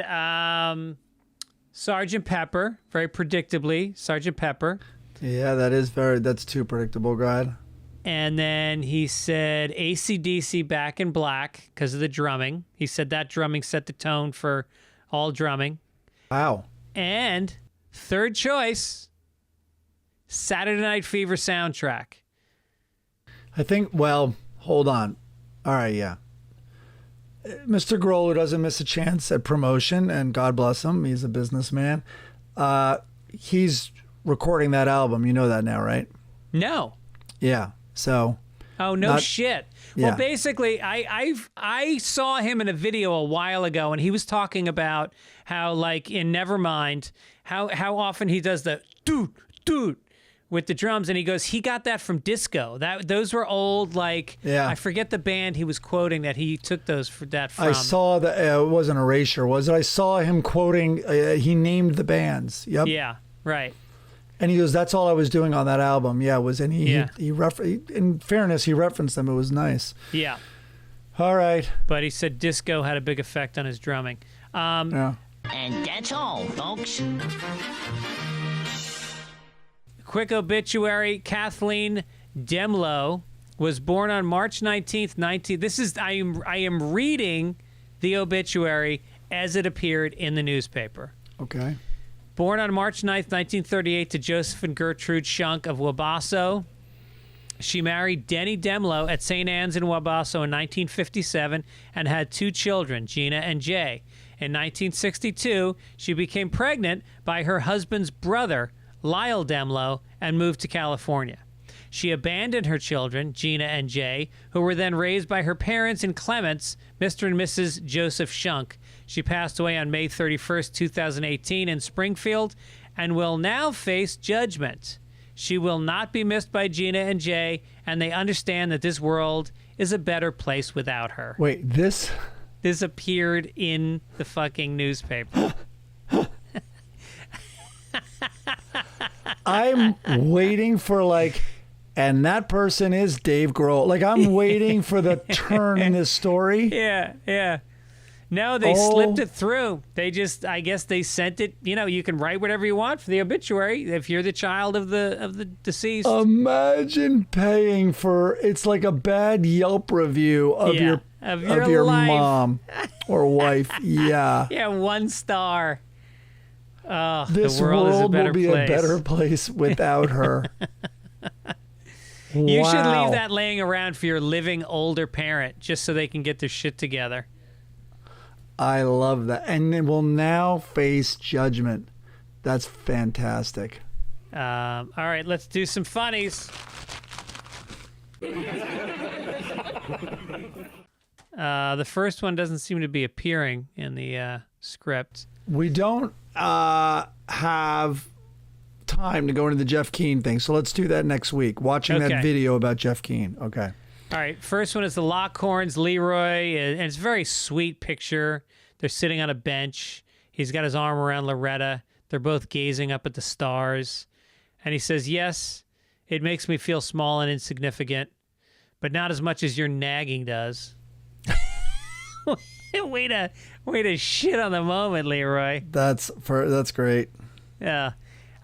Sgt. Pepper, very predictably, Sgt. Pepper. Yeah, that's too predictable, God. And then he said AC/DC Back in Black because of the drumming. He said that drumming set the tone for all drumming. Wow. And third choice, Saturday Night Fever soundtrack. I think, well, hold on. All right, yeah. Mr. Grohl, who doesn't miss a chance at promotion, and God bless him, he's a businessman. He's recording that album. You know that now, right? No. Yeah. So. Oh, no shit. Well, Yeah. basically, I saw him in a video a while ago, and he was talking about how, like, in Nevermind, how often he does the doot with the drums, and he goes, he got that from disco. Those were old, like, Yeah. I forget the band he was quoting that he took that from. I saw that it wasn't Erasure, was it? I saw him quoting. He named the bands. Yep. Yeah. Right. And he goes, "That's all I was doing on that album." Yeah, in fairness, he referenced them. It was nice. Yeah. All right. But he said disco had a big effect on his drumming. Yeah. And that's all, folks. Quick obituary: Kathleen Demlow was born on March 19th, I am reading the obituary as it appeared in the newspaper. Okay. Born on March 9th, 1938 to Joseph and Gertrude Shunk of Wabasso. She married Denny Demlow at St. Anne's in Wabasso in 1957 and had 2 children, Gina and Jay. In 1962, she became pregnant by her husband's brother, Lyle Demlow, and moved to California. She abandoned her children, Gina and Jay, who were then raised by her parents in Clements, Mr. and Mrs. Joseph Shunk. She passed away on May 31st, 2018 in Springfield and will now face judgment. She will not be missed by Gina and Jay, and they understand that this world is a better place without her. Wait, this appeared in the fucking newspaper. I'm waiting for and that person is Dave Grohl. Like, I'm waiting for the turn in this story. Yeah. No, they slipped it through. They just, I guess they sent it. You know, you can write whatever you want for the obituary if you're the child of the deceased. Imagine paying for, it's like a bad Yelp review of your life. Mom or wife. Yeah. Yeah, 1 star. Oh, This the world is a better will be place. a better place without her. You should Wow. leave that laying around for your living older parent just so they can get their shit together. I love that. And they will now face judgment. That's fantastic. All right, let's do some funnies. The first one doesn't seem to be appearing in the script. We don't have time to go into the Jeff Keane thing, so let's do that next week. Watching that video about Jeff Keane. Okay. All right. First one is the Lockhorns, Leroy, and it's a very sweet picture. They're sitting on a bench. He's got his arm around Loretta. They're both gazing up at the stars. And he says, yes, it makes me feel small and insignificant, but not as much as your nagging does. way to shit on the moment, Leroy. That's great. Yeah.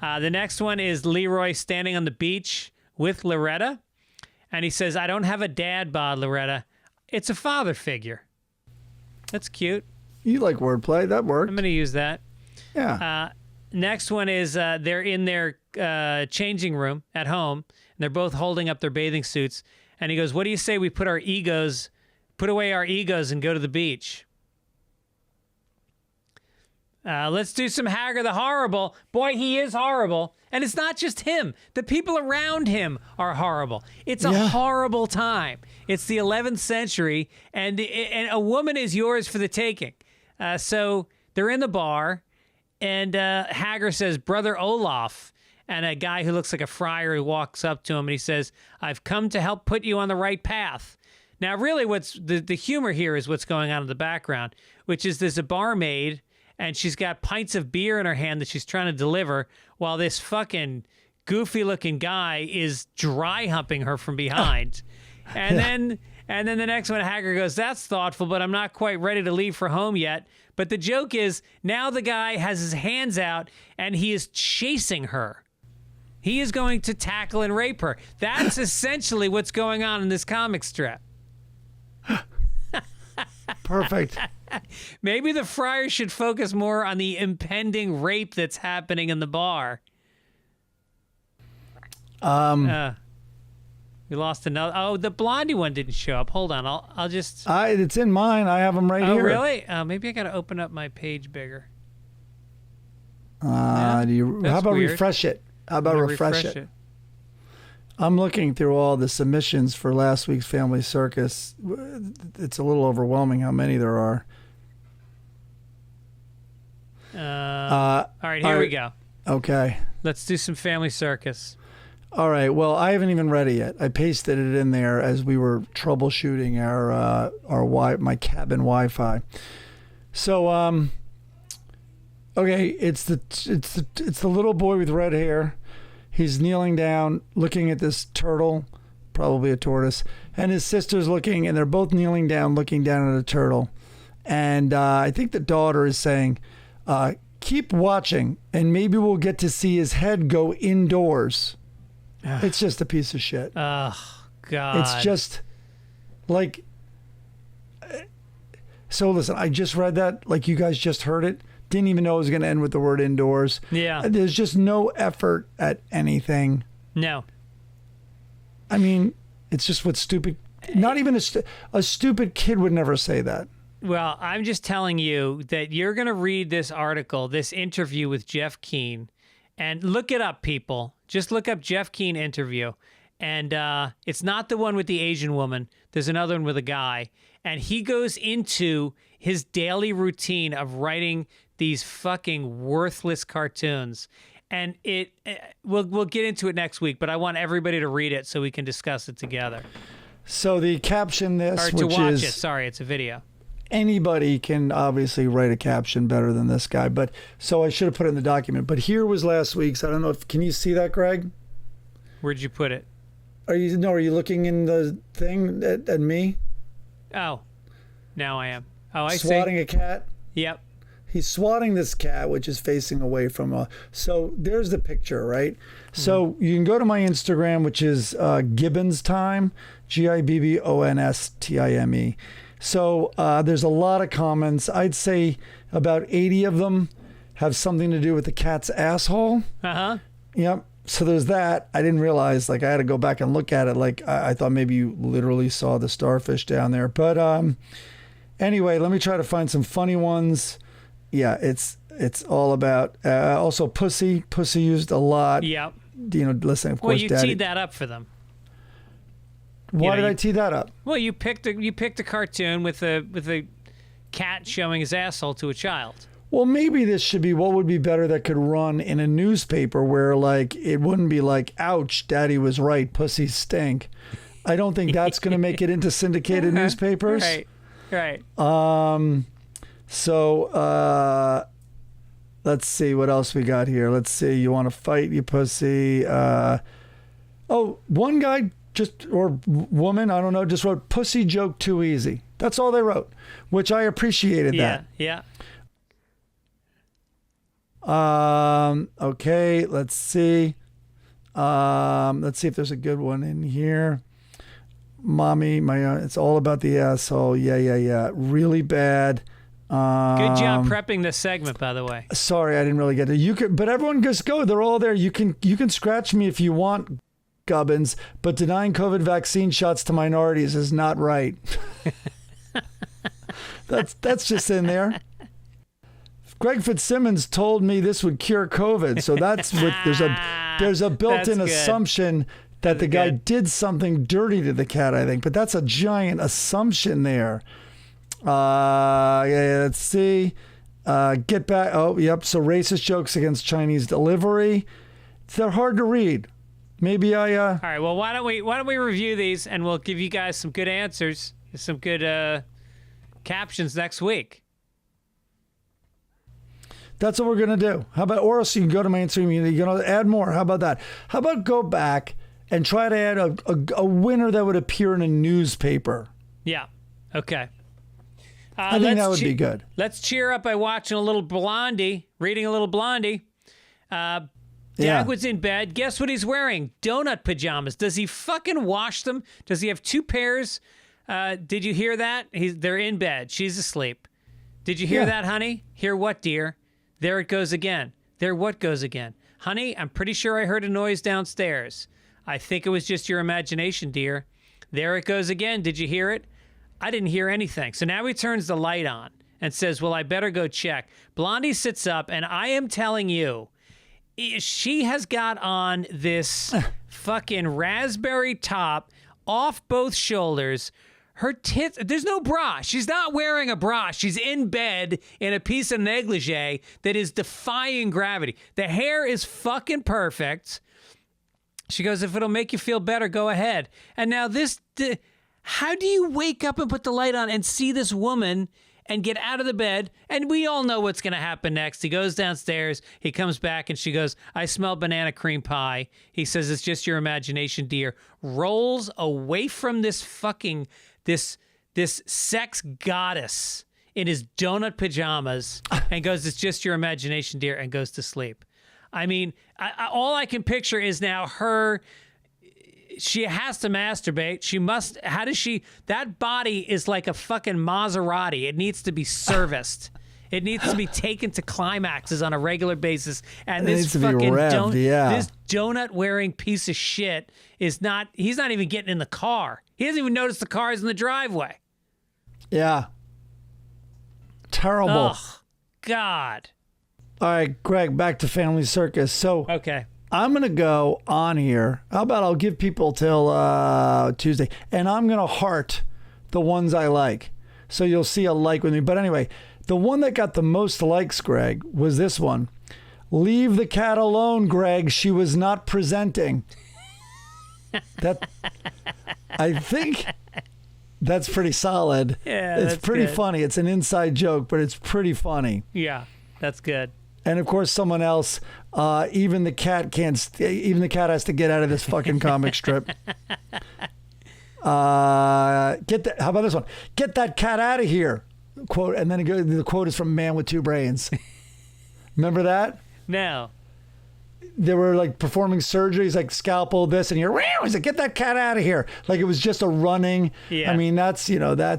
The next one is Leroy standing on the beach with Loretta. And he says, I don't have a dad bod, Loretta. It's a father figure. That's cute. You like wordplay. That worked. I'm going to use that. Yeah. Next one is they're in their changing room at home, and they're both holding up their bathing suits. And he goes, what do you say we put away our egos and go to the beach? Let's do some Hagar the Horrible. Boy, he is horrible. And it's not just him. The people around him are horrible. It's a horrible time. It's the 11th century, and a woman is yours for the taking. So they're in the bar, and Hagar says, Brother Olaf, and a guy who looks like a friar who walks up to him, and he says, I've come to help put you on the right path. Now, really, what's the humor here is what's going on in the background, which is there's a barmaid, and she's got pints of beer in her hand that she's trying to deliver while this fucking goofy-looking guy is dry humping her from behind. And then the next one, Hagar goes, that's thoughtful, but I'm not quite ready to leave for home yet. But the joke is now the guy has his hands out, and he is chasing her. He is going to tackle and rape her. That's essentially what's going on in this comic strip. Perfect. Maybe the friar should focus more on the impending rape that's happening in the bar. We lost another. Oh, the blondie one didn't show up. Hold on. I'll just. It's in mine. I have them right here. Oh, really? Maybe I got to open up my page bigger. How about weird. refresh it? How about refresh it? I'm looking through all the submissions for last week's Family Circus. It's a little overwhelming how many there are. All right, here we go. Okay. Let's do some Family Circus. All right. Well, I haven't even read it yet. I pasted it in there as we were troubleshooting my cabin Wi-Fi. So, okay, it's the little boy with red hair. He's kneeling down, looking at this turtle, probably a tortoise, and his sister's looking, and they're both kneeling down, looking down at a turtle. And I think the daughter is saying, keep watching, and maybe we'll get to see his head go indoors. It's just a piece of shit. Oh, God. It's just like... So listen, I just read that, like you guys just heard it. Didn't even know it was going to end with the word indoors. Yeah. There's just no effort at anything. No. I mean, it's just what stupid... Not even a stupid kid would never say that. Well, I'm just telling you that you're going to read this article, this interview with Jeff Keane, and look it up, people. Just look up Jeff Keane interview. And it's not the one with the Asian woman. There's another one with a guy. And he goes into his daily routine of writing these fucking worthless cartoons. And we'll get into it next week, but I want everybody to read it so we can discuss it together. So the caption this, or to which watch is... it. Sorry, it's a video. Anybody can obviously write a caption better than this guy, but so I should have put it in the document. But here was last week's. I don't know if... Can you see that, Greg? Where'd you put it? Are you looking in the thing at me? Oh, now I am. Oh, I see. Swatting a cat? Yep. He's swatting this cat, which is facing away from so there's the picture, right? Mm-hmm. So you can go to my Instagram, which is Gibbons Time, GibbonsTime. So there's a lot of comments. I'd say about 80 of them have something to do with the cat's asshole. Uh-huh. Yep. So there's that. I didn't realize, I had to go back and look at it. I thought maybe you literally saw the starfish down there. But anyway, let me try to find some funny ones. Yeah, it's all about also pussy. Pussy used a lot. Yep. Listen, of course, well, you Daddy. teed that up for them. Why did I tee that up? Well, you picked a cartoon with a cat showing his asshole to a child. Well, maybe this should be what would be better that could run in a newspaper where, like, it wouldn't be like, ouch, daddy was right, pussies stink. I don't think that's going to make it into syndicated newspapers. Right. So, let's see what else we got here. Let's see. You want to fight, you pussy. One guy or woman, I don't know, just wrote pussy joke too easy. That's all they wrote, which I appreciated that. Yeah. Okay, let's see. Let's see if there's a good one in here. Mommy, it's all about the asshole. Yeah. Really bad. Good job prepping this segment, by the way. Sorry, I didn't really get it. But everyone just go. They're all there. You can scratch me if you want, Gubbins, but denying COVID vaccine shots to minorities is not right. That's just in there. Greg Fitzsimmons told me this would cure COVID, so that's there's a built-in assumption that the guy did something dirty to the cat, I think, but that's a giant assumption there. Let's see. Get back. Oh, yep. So racist jokes against Chinese delivery. They're hard to read. Maybe I. All right. Well, why don't we review these and we'll give you guys some good answers, some good captions next week. That's what we're gonna do. How about, or else you can go to mainstream. You're gonna add more. How about that? How about go back and try to add a winner that would appear in a newspaper? Yeah. Okay. I think that would be good. Let's cheer up by watching a little Blondie, reading a little Blondie. Dagwood's in bed. Guess what he's wearing? Donut pajamas. Does he fucking wash them? Does he have 2 pairs? Did you hear that? They're in bed. She's asleep. Did you hear that, honey? Hear what, dear? There it goes again. There what goes again? Honey, I'm pretty sure I heard a noise downstairs. I think it was just your imagination, dear. There it goes again. Did you hear it? I didn't hear anything. So now he turns the light on and says, well, I better go check. Blondie sits up, and I am telling you, she has got on this fucking raspberry top off both shoulders. Her tits, there's no bra. She's not wearing a bra. She's in bed in a piece of negligee that is defying gravity. The hair is fucking perfect. She goes, if it'll make you feel better, go ahead. And now how do you wake up and put the light on and see this woman and get out of the bed? And we all know what's going to happen next. He goes downstairs. He comes back and she goes, I smell banana cream pie. He says, it's just your imagination, dear. Rolls away from this fucking, this sex goddess in his donut pajamas and goes, it's just your imagination, dear, and goes to sleep. I mean, all I can picture is now her. She has to masturbate. She must. How does she? That body is like a fucking Maserati. It needs to be serviced. It needs to be taken to climaxes on a regular basis. And this fucking this donut wearing piece of shit is not. He's not even getting in the car. He doesn't even notice the car's in the driveway. Yeah. Terrible. Oh, God. All right, Greg, back to Family Circus. So okay. I'm going to go on here. How about I'll give people till Tuesday, and I'm going to heart the ones I like. So you'll see a like with me. But anyway, the one that got the most likes, Greg, was this one. Leave the cat alone, Greg. She was not presenting. I think that's pretty solid. Yeah, it's pretty funny. It's an inside joke, but it's pretty funny. Yeah, that's good. And of course, someone else. Even the cat has to get out of this fucking comic strip. How about this one? Get that cat out of here. Quote, and then the quote is from Man with Two Brains. Remember that? No. They were like performing surgeries, like scalpel this, and you're, he's like, get that cat out of here. Like it was just a running. Yeah. I mean, that's Steve Martin.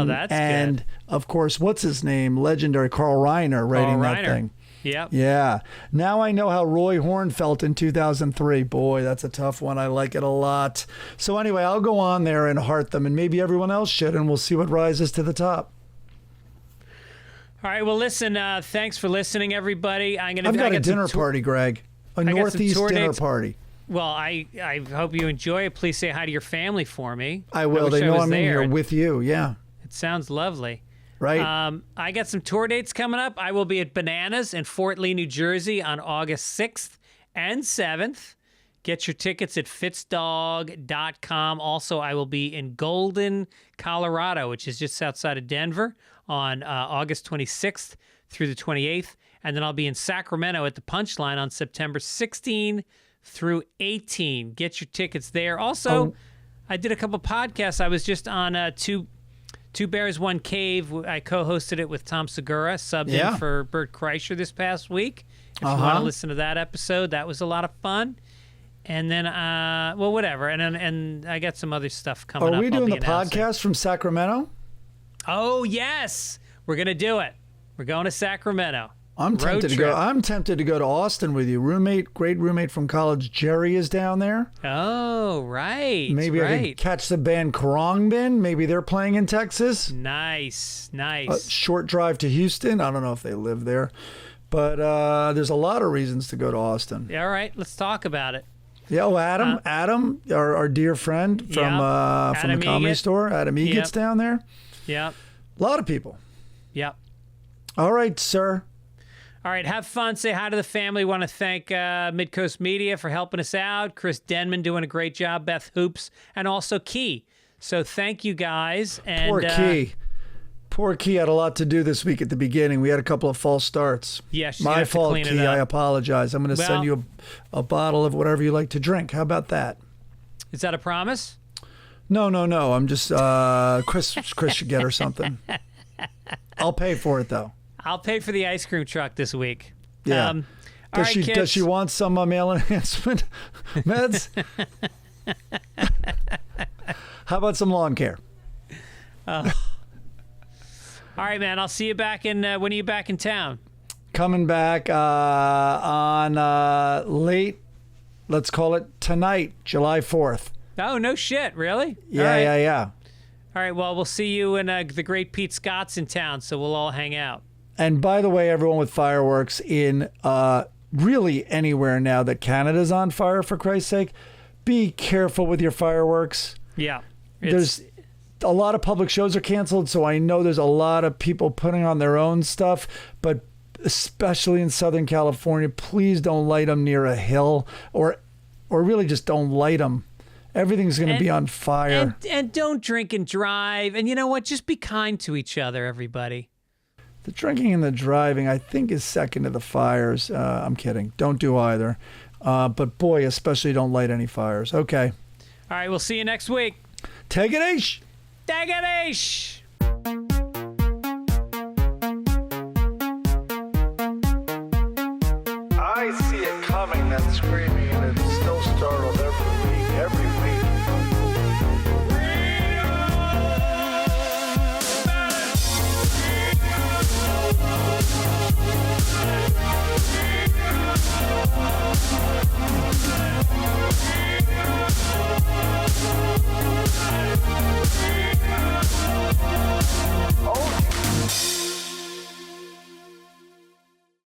That's and good. Of course, what's his name? Legendary Carl Reiner writing that thing. Yep. Yeah. Now I know how Roy Horn felt in 2003. Boy, that's a tough one. I like it a lot. So anyway, I'll go on there and heart them, and maybe everyone else should, and we'll see what rises to the top. All right. Well, listen. Thanks for listening, everybody. I've got a dinner party, Greg. A Northeast dinner party. Well, I hope you enjoy it. Please say hi to your family for me. I will. They know I'm in here with you. Yeah. It sounds lovely. right? I got some tour dates coming up. I will be at Bananas in Fort Lee, New Jersey on August 6th and 7th. Get your tickets at fitzdog.com. Also, I will be in Golden, Colorado, which is just outside of Denver, on August 26th through the 28th. And then I'll be in Sacramento at the Punchline on September 16 through 18. Get your tickets there. Also, I did a couple podcasts. I was just on Two Bears, One Cave. I co-hosted it with Tom Segura, subbed in for Bert Kreischer this past week. If you want to listen to that episode, that was a lot of fun. And then, well, whatever. And I got some other stuff coming up. Are we doing the podcast from Sacramento? Oh, yes. We're going to do it. We're going to Sacramento. I'm tempted to go. I'm tempted to go to Austin with you. Great roommate from college, Jerry, is down there. Oh, right. Maybe I can catch the band Khruangbin. Maybe they're playing in Texas. Nice. A short drive to Houston. I don't know if they live there, but there's a lot of reasons to go to Austin. All right, let's talk about it. Yeah, Adam, our dear friend from the Comedy Store. Adam Eggett's down there. Yep. A lot of people. Yep. All right, sir. All right, have fun. Say hi to the family. Want to thank Midcoast Media for helping us out. Chris Denman doing a great job. Beth Hoops. And also Key. So thank you, guys. And, Poor Key had a lot to do this week at the beginning. We had a couple of false starts. Yes, my fault, Key. I apologize. I'm going to send you a bottle of whatever you like to drink. How about that? Is that a promise? No. I'm just Chris should get her something. I'll pay for it though. I'll pay for the ice cream truck this week. Yeah. Does she want some male enhancement meds? How about some lawn care? All right, man. I'll see you back in. When are you back in town? Coming back on late. Let's call it tonight, July 4th. Oh, no shit. Really? Yeah. All right. Well, we'll see you and the great Pete Scott's in town, so we'll all hang out. And by the way, everyone with fireworks in really anywhere now that Canada's on fire, for Christ's sake, be careful with your fireworks. Yeah. There's a lot of public shows are canceled, so I know there's a lot of people putting on their own stuff, but especially in Southern California, please don't light them near a hill or really just don't light them. Everything's going to be on fire. And don't drink and drive. And you know what? Just be kind to each other, everybody. The drinking and the driving, I think, is second to the fires. I'm kidding. Don't do either. But boy, especially don't light any fires. Okay. All right. We'll see you next week. Take it easy. Take it easy. I see it coming, that screaming, and it still startled every week, every